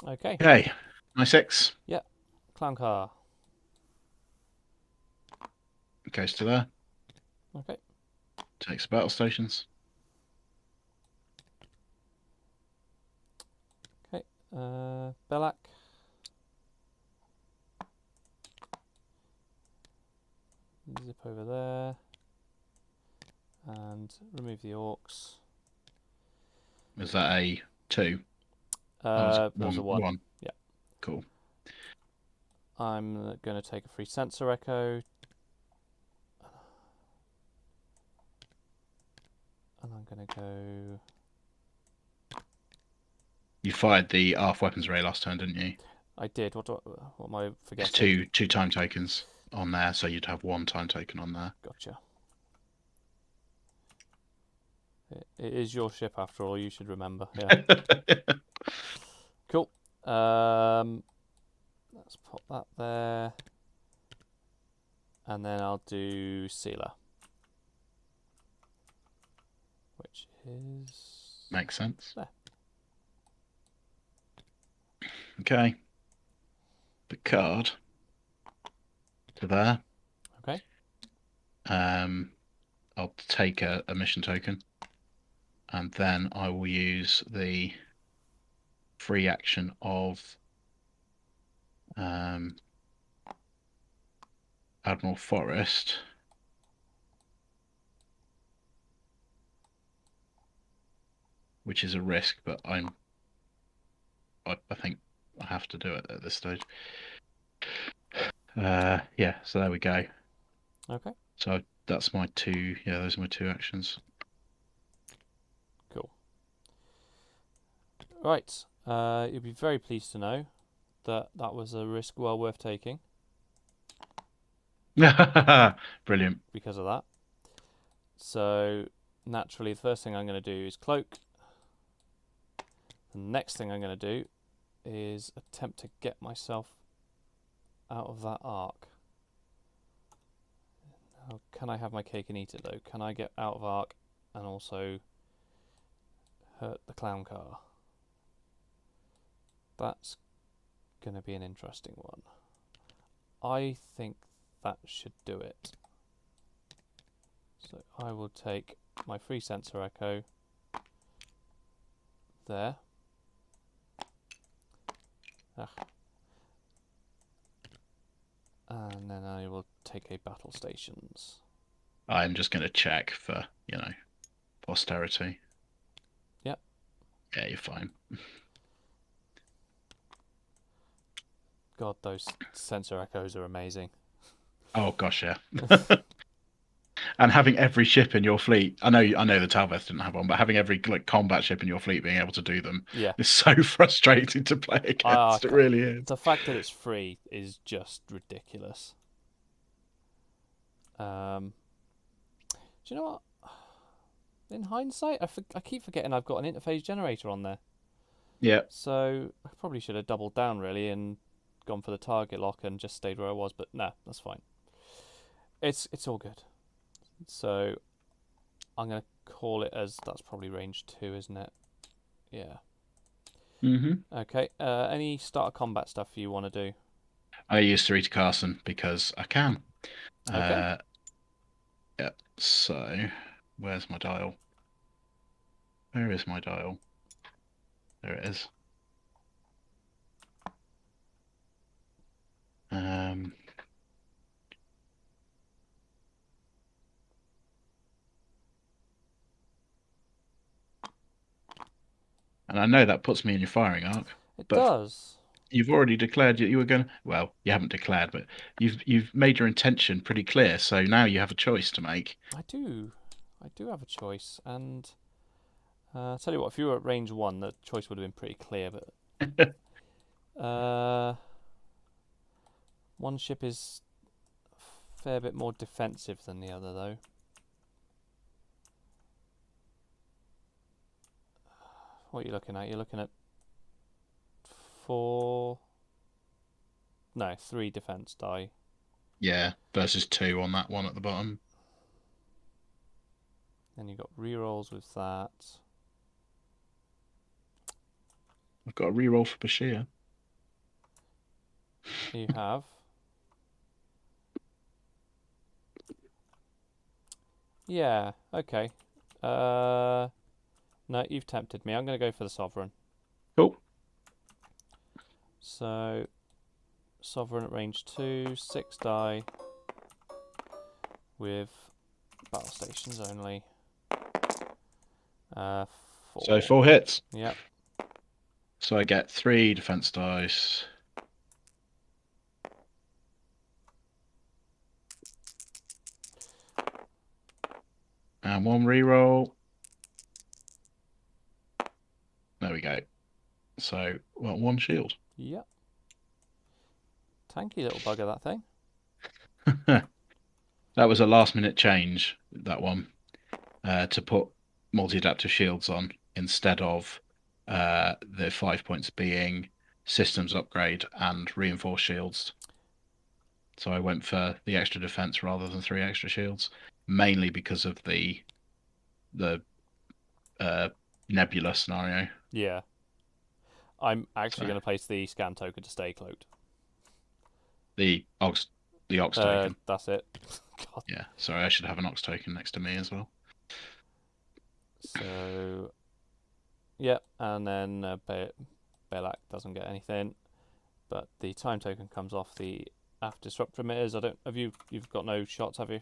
Okay. Okay, my 6. Yeah. Clown car. Goes to there. Okay. Takes battle stations. Okay. Belak. Zip over there. And remove the orcs. Was that a 2? That was a 1. Yeah. Cool. I'm going to take a free sensor echo. And I'm going to go... You fired the ARF weapons array last turn, didn't you? I did. What am I forgetting? It's two time tokens on there, so you'd have 1 time token on there. Gotcha. It is your ship after all, you should remember. Yeah. Cool. Let's pop that there. And then I'll do Sealer. Which is... Makes sense. There. Okay. The card to there. Okay. I'll take a mission token, and then I will use the free action of Admiral Forrest. Which is a risk, but I think I have to do it at this stage. Yeah, so there we go. Okay. So that's my 2. Yeah, those are my 2 actions. Cool. Right. You'll be very pleased to know that was a risk well worth taking. Brilliant. Because of that. So naturally, the first thing I'm going to do is cloak. The next thing I'm going to do is attempt to get myself out of that arc. Now, can I have my cake and eat it though? Can I get out of arc and also hurt the clown car? That's going to be an interesting one. I think that should do it. So I will take my free sensor echo there. And then I will take a battle stations. I'm just going to check for, posterity. Yep. Yeah, you're fine. God, those sensor echoes are amazing. Oh gosh, yeah. And having every ship in your fleet, I know the Talveth didn't have one, but having every combat ship in your fleet being able to do them is so frustrating to play against. It really is. The fact that it's free is just ridiculous. Do you know what? In hindsight, I keep forgetting I've got an interface generator on there. Yeah. So I probably should have doubled down really and gone for the target lock and just stayed where I was, but nah, that's fine. It's all good. So I'm going to call it as that's probably range 2, isn't it? Yeah. Okay. Any start of combat stuff you want to do? I use 3 to Carson because I can. Okay. Yeah. So, where's my dial? Where is my dial? There it is. And I know that puts me in your firing arc. It does. You've already declared you were going to. Well, you haven't declared, but you've made your intention pretty clear. So now you have a choice to make. I do have a choice, and I'll tell you what. If you were at range 1, the choice would have been pretty clear. But one ship is a fair bit more defensive than the other, though. What are you looking at? You're looking at 3 defense die. Yeah, versus 2 on that one at the bottom. Then you've got rerolls with that. I've got a reroll for Bashir. You have. Yeah, okay. No, you've tempted me. I'm going to go for the Sovereign. Cool. So, Sovereign at range 2, 6 die with battle stations only. 4. So 4 hits. Yep. So I get 3 defense dice. And 1 reroll. There we go. So, 1 shield. Yep. Tanky little bugger, that thing. That was a last-minute change, that one, to put multi-adaptive shields on instead of the 5 points being systems upgrade and reinforced shields. So I went for the extra defense rather than 3 extra shields, mainly because of the nebula scenario. Yeah. I'm actually going to place the scan token to stay cloaked. The ox token. That's it. God. Yeah, sorry, I should have an ox token next to me as well. So, yeah, and then Belak doesn't get anything, but the time token comes off the aft disruptor emitters. You've got no shots, have you?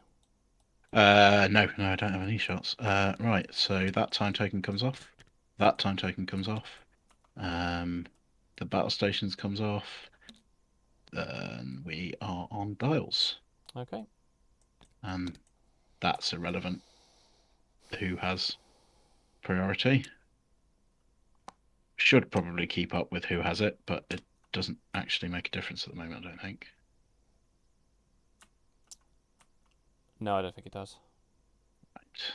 No, I don't have any shots. Right, so that time token comes off. That time token comes off. The battle stations comes off. Then we are on dials. Okay. And that's irrelevant. Who has priority? Should probably keep up with who has it, but it doesn't actually make a difference at the moment, I don't think. No, I don't think it does. Right.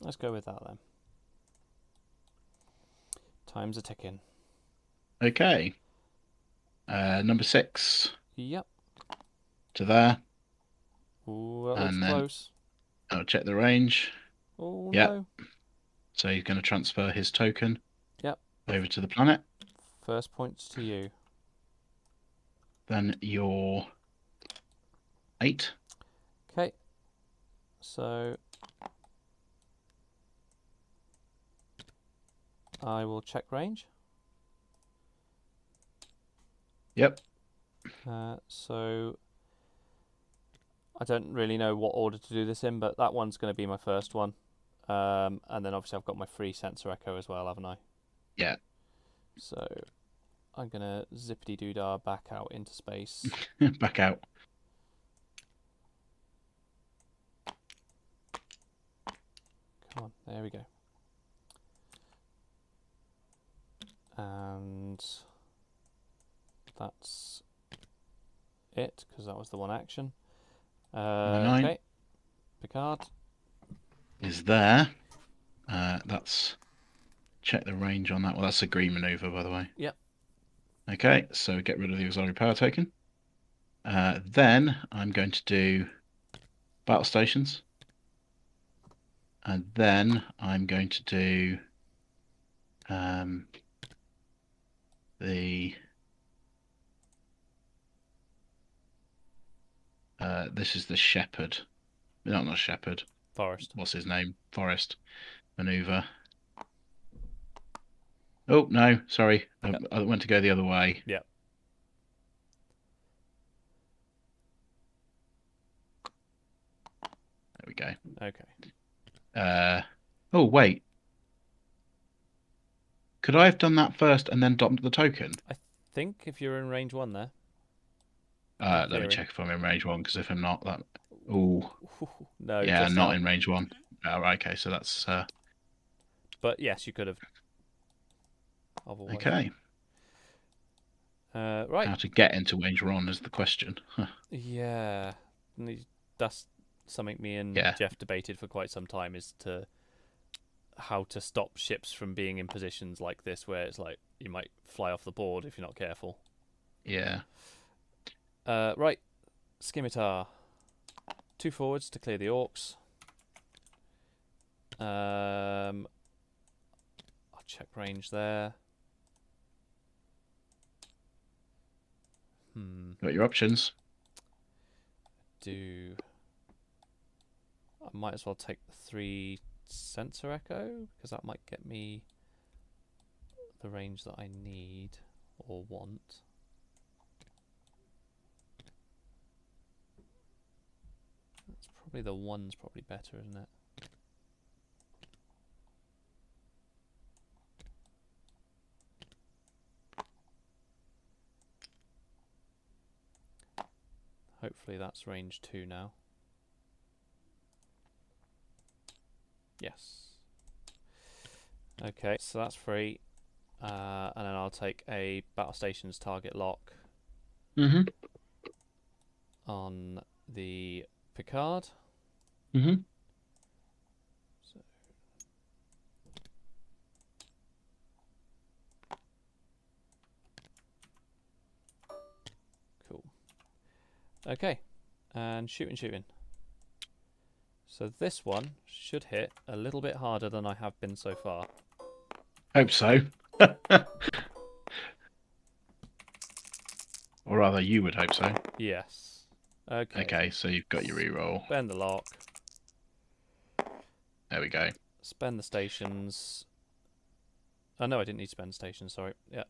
Let's go with that then. Time's a ticking. Okay. Number 6 Yep. to there. Ooh, that looks And then close. I'll check the range. Oh, Yep. no. So he's going to transfer his token Yep. over to the planet. First points to you. Then your 8. Okay. So I will check range. Yep. So I don't really know what order to do this in, but that one's going to be my first one. And then obviously I've got my free sensor echo as well, haven't I? Yeah. So I'm going to zippity-doo-dah back out into space. Back out. Come on, there we go. And that's it, because that was the one action. Number 9 Okay, Picard. is there. That's check the range on that. Well, that's a green maneuver, by the way. Yep. Okay, so get rid of the auxiliary power token. Then I'm going to do battle stations. And then I'm going to do this is the Shepherd. No, not Shepherd. Forest. What's his name? Forest maneuver. Oh, no, sorry. Yep. I went to go the other way. Yep. There we go. Okay. Oh, wait. Could I have done that first and then dumped the token? I think if you're in range 1 there. Let me check if I'm in range 1, because if I'm not, that... Oh, no, yeah, just not out. in range 1. Oh, right, okay, so that's... But yes, you could have. Otherwise. Okay. Right. How to get into range 1 is the question. Yeah. That's something me and Yeah. Jeff debated for quite some time, is to how to stop ships from being in positions like this where it's like you might fly off the board if you're not careful. Yeah. Right. Scimitar. 2 forwards to clear the orcs. I'll check range there. Got your options. I might as well take the 3 sensor echo, because that might get me the range that I need or want. That's probably the 1's probably better, isn't it? Hopefully that's range 2 now. Yes. Okay, so that's free. And then I'll take a battle stations target lock on the Picard. So cool. Okay, and shooting. So this one should hit a little bit harder than I have been so far. Hope so. Or rather, you would hope so. Yes. Okay. Okay, so you've got your reroll. Spend the lock. There we go. Spend the stations. Oh no, I didn't need to spend stations, sorry. Yeah.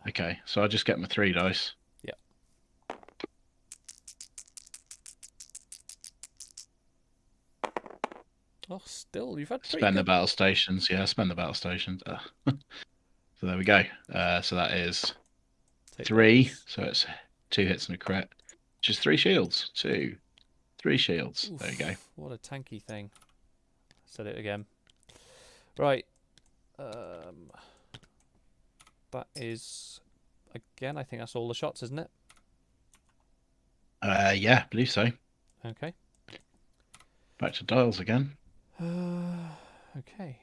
Okay, so I'll just get my 3 dice. Yeah. Oh, still, you've had pretty Spend the good... battle stations. Yeah, spend the battle stations. So there we go. So that is Take 3. those. So it's 2 hits and a crit. Which is 3 shields. 2. 3 shields. Oof, there you go. What a tanky thing. Said it again. Right. That is... Again, I think that's all the shots, isn't it? Yeah, I believe so. Okay. Back to dials again. Okay.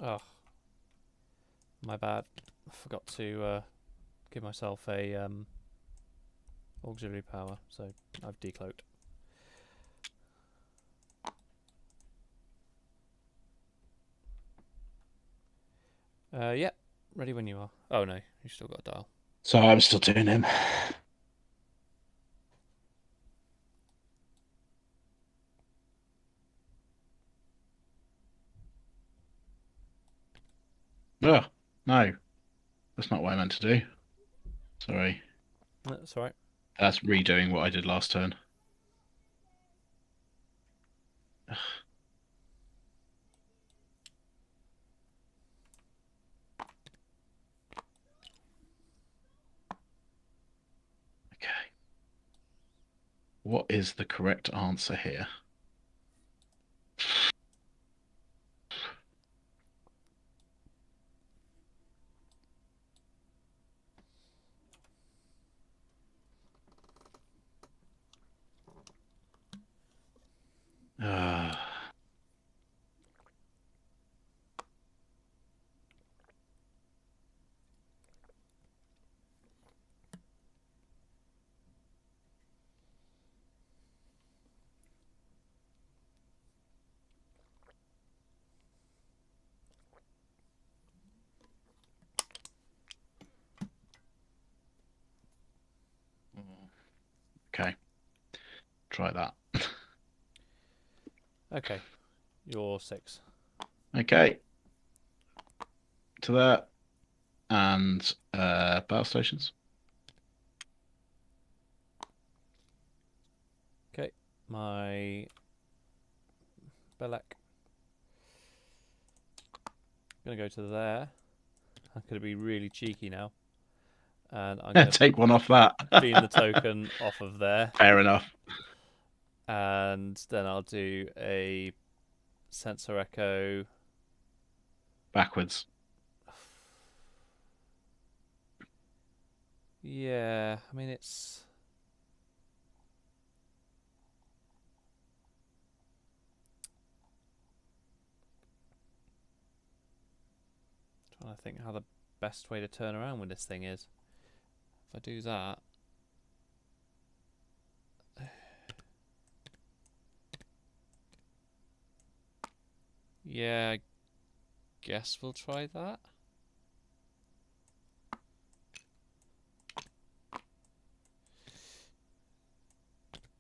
Oh, my bad. I forgot to give myself a auxiliary power, so I've decloaked. Yeah, ready when you are. Oh no, you still got a dial. So I'm still doing him. Oh, no. That's not what I meant to do. Sorry. That's all right. That's redoing what I did last turn. Okay. What is the correct answer here? Uh, okay. Try that. Okay, you're 6. Okay. To that. And battle stations. Okay, my Belek. Gonna go to there. I'm gonna be really cheeky now, and I'm gonna Take one off that. beam the token off of there, Fair enough. and then I'll do a sensor echo. Backwards. Yeah, I mean it's. Trying to think how the best way to turn around with this thing is. If I do that. Yeah, I guess we'll try that.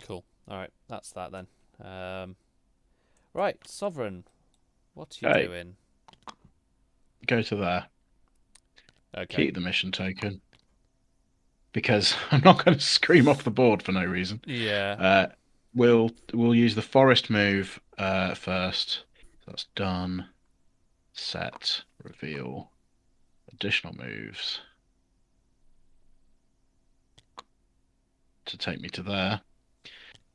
Cool. Alright, that's that then. Right, Sovereign. What are you Okay. doing? Go to there. Okay. Keep the mission token. Because I'm not going to scream off the board for no reason. Yeah. We'll use the forest move first. So that's done. Set. Reveal. Additional moves. To take me to there.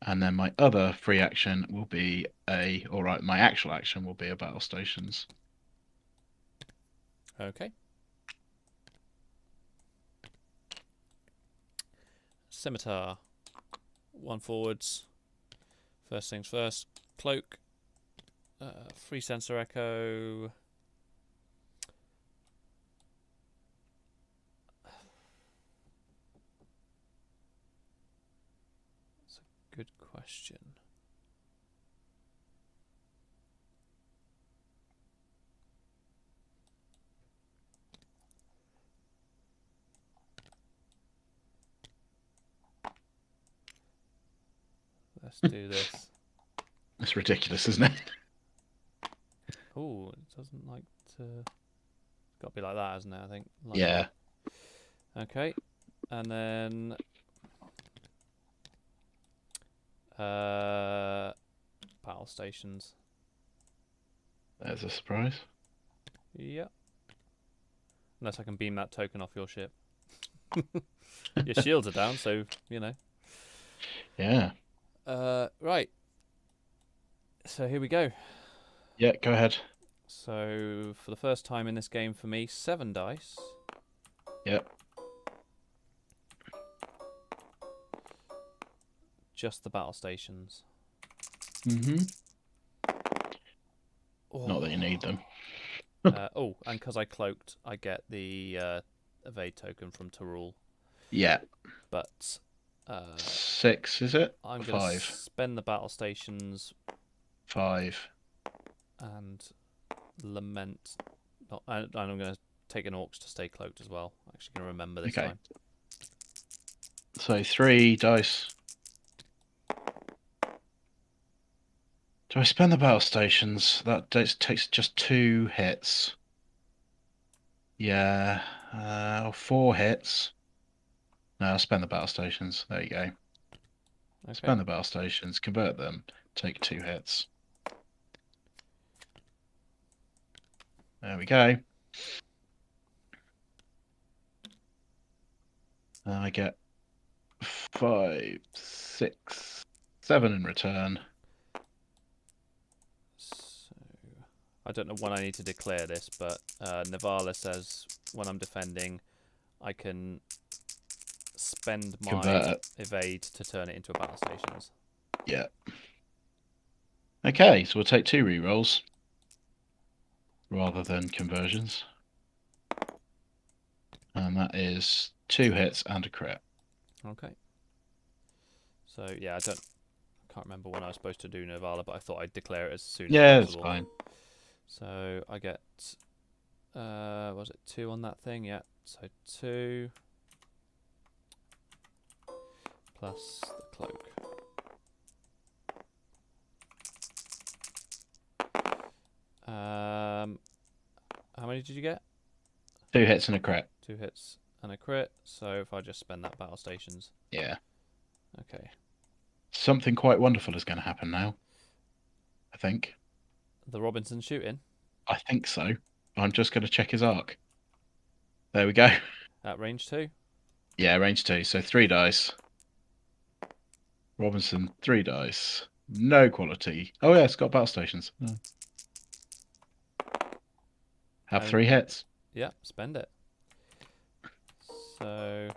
And then my other free action will be my actual action will be a battle stations. Okay. Scimitar. 1 forwards. First things first. Cloak. Free sensor echo. That's a good question. Let's do this. It's ridiculous, isn't it? Oh, it doesn't like to. Got to be like that, hasn't it? I think. Like Yeah. that. Okay. And then battle stations. There's a surprise. Yep. Unless I can beam that token off your ship. Your shields are down, so you know. Yeah. Right. So here we go. Yeah, go ahead. So for the first time in this game for me, 7 dice. Yep. Just the battle stations. Mm-hmm. Oh. Not that you need them. Oh, and because I cloaked, I get the evade token from Tarul. Yeah. But 6, is it? I'm going to 5. spend the battle stations 5. and lament. And I'm going to take an orcs to stay cloaked as well. I'm actually going to remember this Okay. time. So 3 dice. Do I spend the battle stations? That takes just 2 hits. Yeah. 4 hits. No, I'll spend the battle stations. There you go. Okay. Spend the battle stations, convert them, take 2 hits. There we go. I get 5, 6, 7 in return. So I don't know when I need to declare this, but Navala says when I'm defending, I can spend my Convert it. evade to turn it into a battle stations. Yeah. Okay, so we'll take 2 rerolls rather than conversions. And that is 2 hits and a crit. Okay. So yeah, I can't remember when I was supposed to do Navala, but I thought I'd declare it as soon as Yeah, it's possible. fine. So I get was it 2 on that thing? Yeah. So 2 plus the cloak. How many did you get? 2 hits and a crit. 2 hits and a crit. So if I just spend that battle stations. Yeah. Okay. Something quite wonderful is going to happen now. I think. The Robinson shooting. I think so. I'm just going to check his arc. There we go. At range 2. Yeah, range 2. So 3 dice. Robinson, 3 dice. No quality. Oh, yeah, it's got battle stations. Oh. Have 3 hits. Yeah, spend it. So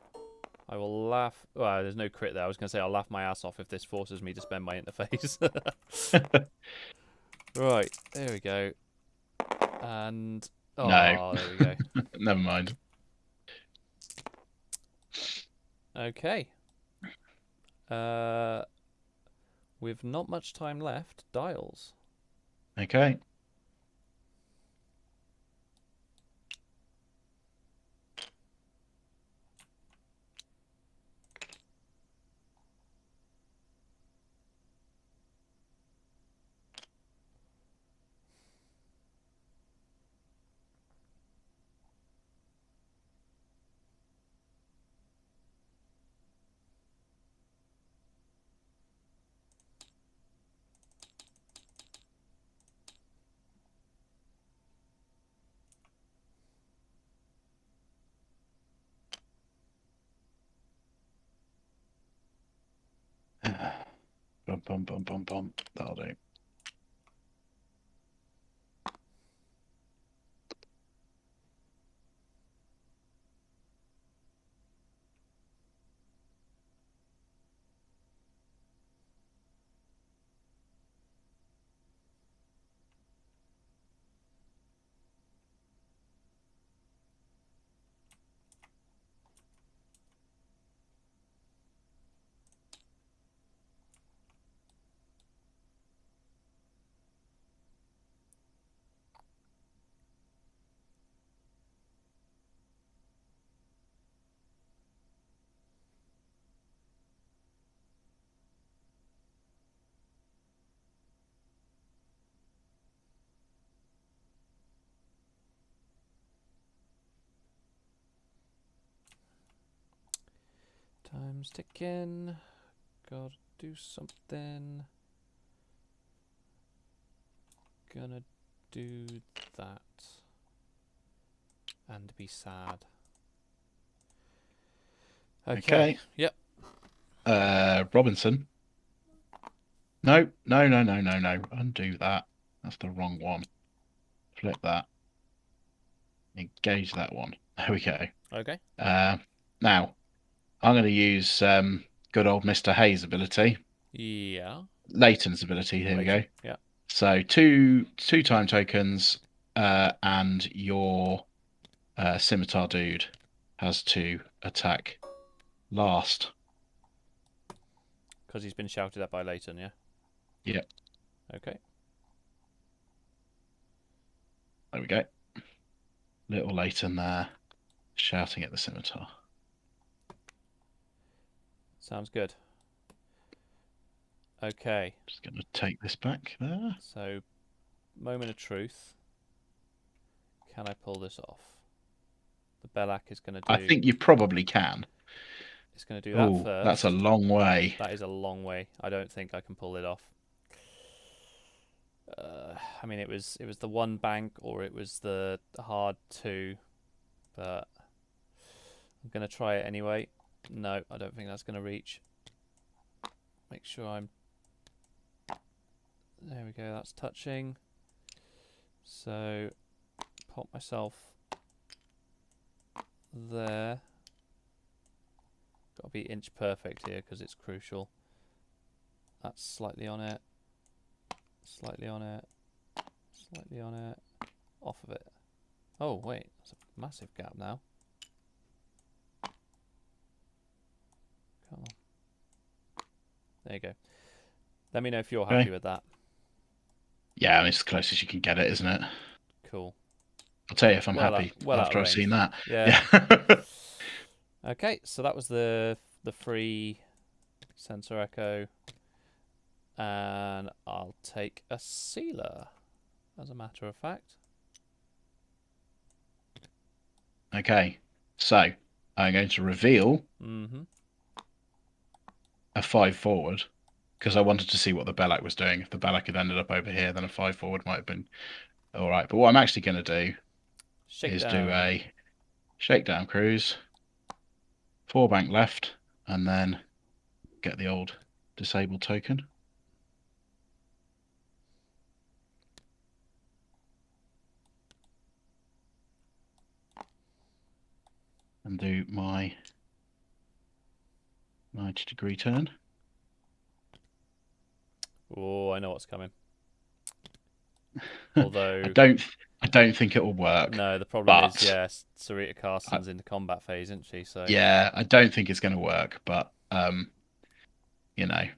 I will laugh. Well, there's no crit there. I was going to say I'll laugh my ass off if this forces me to spend my interface. Right, there we go. And oh, No. there we go. Never mind. Okay. With not much time left, dials. Okay. Bum, bum, bum, bum, bum. That'll do. Time's ticking. Gotta do something. Gonna do that. And be sad. Okay. Yep. Robinson. No, no, no, no, no, no. Undo that. That's the wrong one. Flip that. Engage that one. There we go. Okay. Now, I'm going to use good old Mr. Hayes' ability. Yeah. Leighton's ability. Here we go. Yeah. So two time tokens, and your scimitar dude has to attack last. Because he's been shouted at by Leighton, yeah? Yep. Okay. There we go. Little Leighton there, shouting at the scimitar. Sounds good. Okay. Just going to take this back there. So, moment of truth. Can I pull this off? The Belak is going to do... I think you probably can. It's going to do that Oh, first. that's a long way. That is a long way. I don't think I can pull it off. I mean, it was the one bank or it was the hard two, but I'm going to try it anyway. No, I don't think that's going to reach. Make sure I'm... There we go, that's touching. So, pop myself there. Got to be inch perfect here because it's crucial. That's slightly on it. Slightly on it. Slightly on it. Off of it. Oh, wait. That's a massive gap now. Come on. There you go. Let me know if you're happy with that. Yeah, I mean, it's as close as you can get it, isn't it? Cool. I'll tell you if I'm happy after I've seen that. Yeah. Okay, so that was the free sensor echo. And I'll take a sealer, as a matter of fact. Okay, so I'm going to reveal a 5 forward because I wanted to see what the Belak was doing. If the Belak had ended up over here, then a 5 forward might have been all right. But what I'm actually going to do is do a shakedown cruise, 4 bank left, and then get the old disabled token. And do my 90-degree turn. Oh, I know what's coming. Although I don't think it will work. No, the problem is, yes, Sarita Carson's in the combat phase, isn't she? So yeah, I don't think it's going to work. But you know,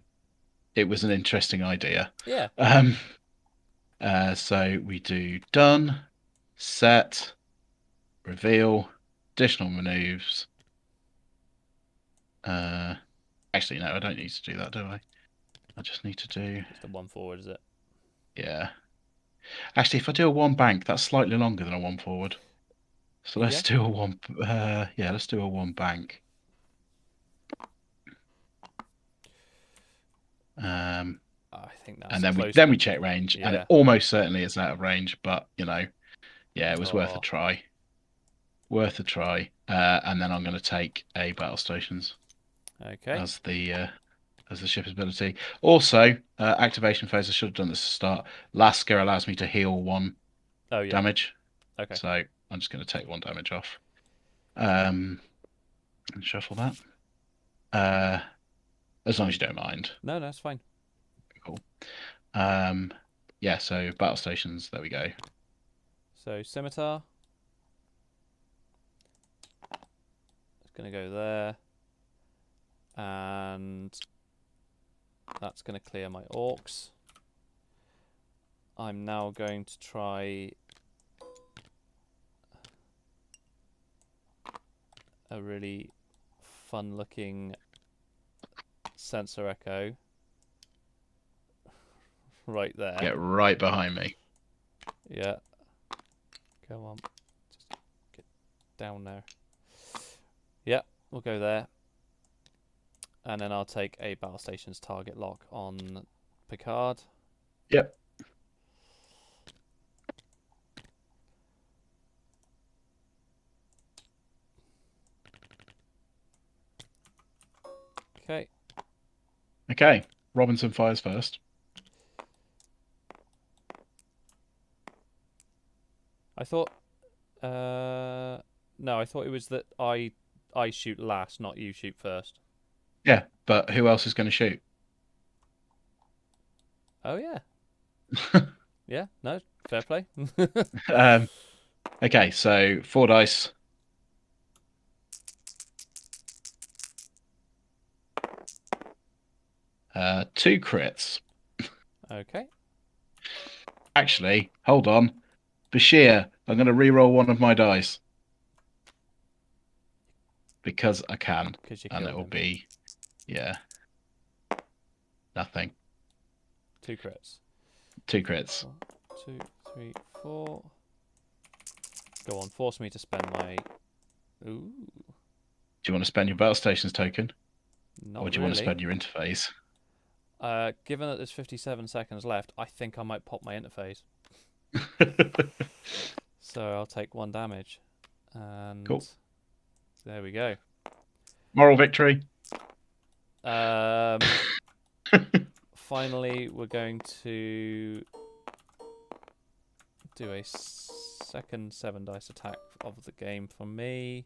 it was an interesting idea. Yeah. So we do done, set, reveal, additional maneuvers. Actually, no, I don't need to do that, do I? I just need to do just a 1 forward, is it? Yeah. Actually, if I do a 1 bank, that's slightly longer than a 1 forward. So let's do a 1. Yeah, let's do a 1 bank. I think that's and then we check range, and it almost certainly is out of range. But yeah, it was worth a try. Worth a try. And then I'm going to take a battle stations. Okay. As the ship's ability. Also, activation phase. I should have done this to start. Lasker allows me to heal 1 damage. Okay. So I'm just going to take 1 damage off. And shuffle that. As long as you don't mind. No, that's fine. Cool. Yeah, so battle stations, there we go. So scimitar. It's going to go there. And that's going to clear my orcs. I'm now going to try a really fun looking sensor echo right there. Get right behind me. Yeah. Come on. Just get down there. Yeah, we'll go there. And then I'll take a battle station's target lock on Picard. Yep. Okay. Okay. Robinson fires first. I thought. No, I thought it was that I shoot last, not you shoot first. Yeah, but who else is going to shoot? Oh yeah, yeah. No, fair play. um, okay, so 4 dice. Two crits. Okay. Actually, hold on. Bashir, I'm going to re-roll one of my dice because I can, Because you and it killed will him. be, yeah, nothing. 2 crits. Two crits. 1, 2, 3, 4. Go on, force me to spend my. Ooh, Do you want to spend your battle stations token, or not do you want to really. spend your interface? Given that there's 57 seconds left, I think I might pop my interface. So I'll take 1 damage. And Cool. there we go. Moral victory. Um, finally, we're going to do a second 7 dice attack of the game for me.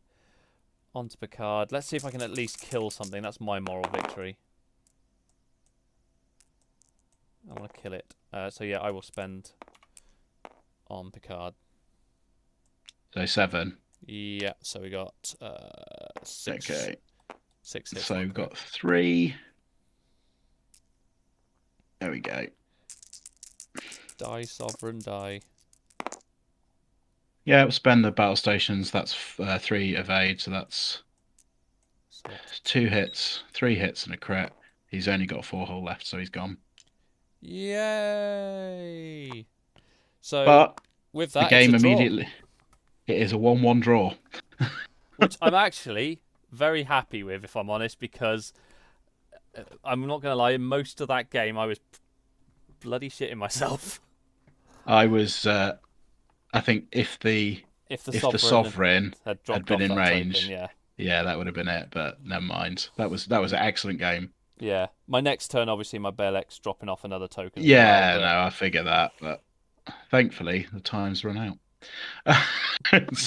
Onto Picard. Let's see if I can at least kill something. That's my moral victory. I want to kill it. So yeah, I will spend on Picard. So 7. Yeah, so we got 6. Okay. 6 hits. So we've got 3. There we go. Die, Sovereign, die. Yeah, we'll spend the battle stations. That's 3 evade, so that's So, 2 hits, 3 hits, and a crit. He's only got a 4 hole left, so he's gone. yay! So But with the that, it's a game draw, immediately, it is a 1-1 draw. which I'm actually very happy with, if I'm honest, because I'm not going to lie, most of that game I was bloody shitting myself. I was, I think, If the if the Sovereign sovereign had had dropped been off in that token, range, yeah. yeah, that would have been it. But never mind. That was an excellent game. Yeah. My next turn, obviously, my Balex dropping off another token as well, Yeah, but no, I figure that, but thankfully the time's run out.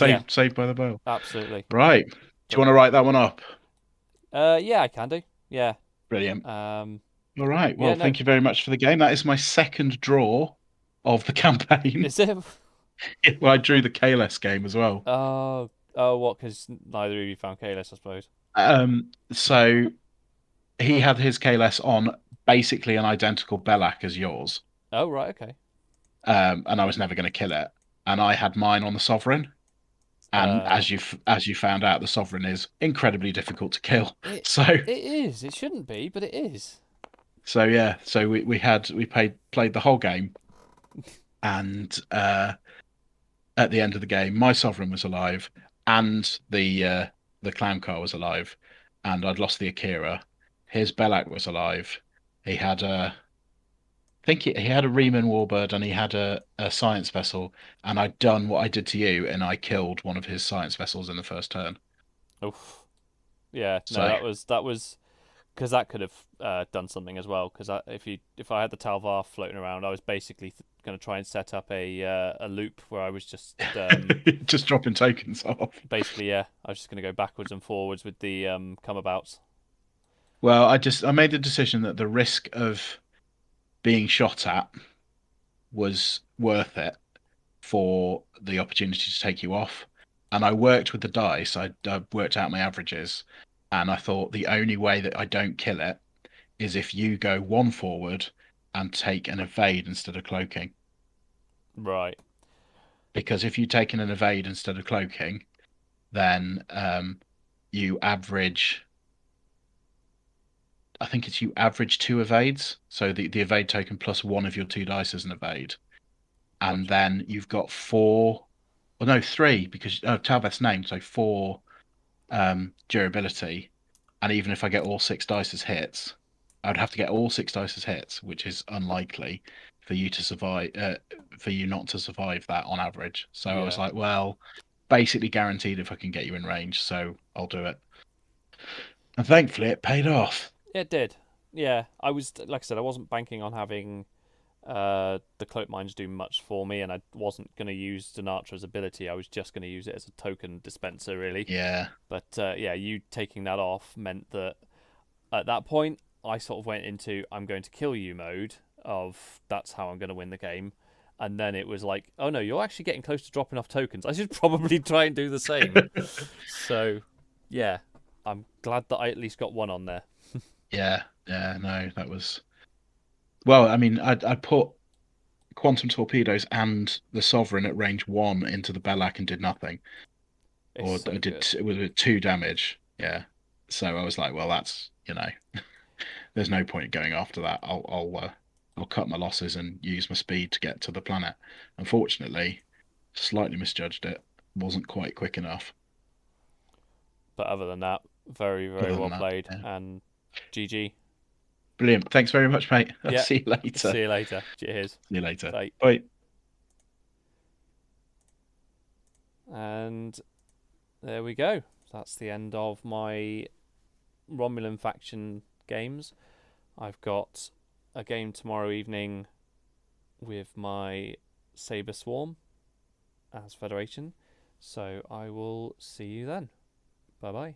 yeah, Saved by the bell. absolutely. Right. Do you But want to write that one up? yeah, I can do. Yeah. Brilliant. Um, All right. yeah, Well, no. thank you very much for the game. That is my second draw of the campaign. Is it? Well, I drew the KLS game as well. Oh, what? Because neither of you found Kalis, I suppose. So he had his KLS on basically an identical Belak as yours, Oh, right, okay. and I was never going to kill it. And I had mine on the Sovereign, and Uh, as you found out, the Sovereign is incredibly difficult to kill. it So it is. It shouldn't be, but it is. yeah, so we played the whole game, and at the end of the game, my Sovereign was alive, and the clown car was alive, and I'd lost the Akira. His Belak was alive. He had I think he had a Riemann Warbird and he had a science vessel, and I'd done what I did to you, and I killed one of his science vessels in the first turn. Oof. Yeah. No, So that was because that could have done something as well. Because if I had the Talvar floating around, I was basically going to try and set up a loop where I was just just dropping tokens off. basically, yeah, I was just going to go backwards and forwards with the come abouts. Well, I made the decision that the risk of being shot at was worth it for the opportunity to take you off. And I worked with the dice. I worked out my averages, and I thought the only way that I don't kill it is if you go 1 forward and take an evade instead of cloaking. Right. Because if you take an evade instead of cloaking, then you average. I think it's you average 2 evades. So the evade token plus 1 of your 2 dice is an evade. And Gotcha. then you've got 4, or no, 3, because Talbot's named, so 4 durability, And even if I get all six dice as hits, I'd have to get all six dice as hits, which is unlikely for you to survive, for you not to survive that on average. So I was Yeah. like, well, basically guaranteed if I can get you in range, so I'll do it. And thankfully, it paid off. It did. Yeah, I was like I said, I wasn't banking on having the cloak mines do much for me, and I wasn't going to use Denatra's ability. I was just going to use it as a token dispenser, really. Yeah, But yeah, you taking that off meant that at that point, I sort of went into I'm going to kill you mode of that's how I'm going to win the game. And then it was like, oh no, you're actually getting close to dropping off tokens. I should probably try and do the same. So, yeah, I'm glad that I at least got one on there. yeah. No, that was well. I mean, I put quantum torpedoes and the Sovereign at range one into the Bellac and did nothing, It's or I so did good. it was two damage. Yeah, so I was like, well, that's there's no point in going after that. I'll cut my losses and use my speed to get to the planet. Unfortunately, slightly misjudged it. Wasn't quite quick enough. But other than that, very, very Other well than that, played. yeah. And GG. Brilliant. Thanks very much, mate. I'll Yeah, see you later. see you later. Cheers. See you later. Bye. Bye. And there we go. That's the end of my Romulan faction games. I've got a game tomorrow evening with my Saber Swarm as Federation. So I will see you then. Bye bye.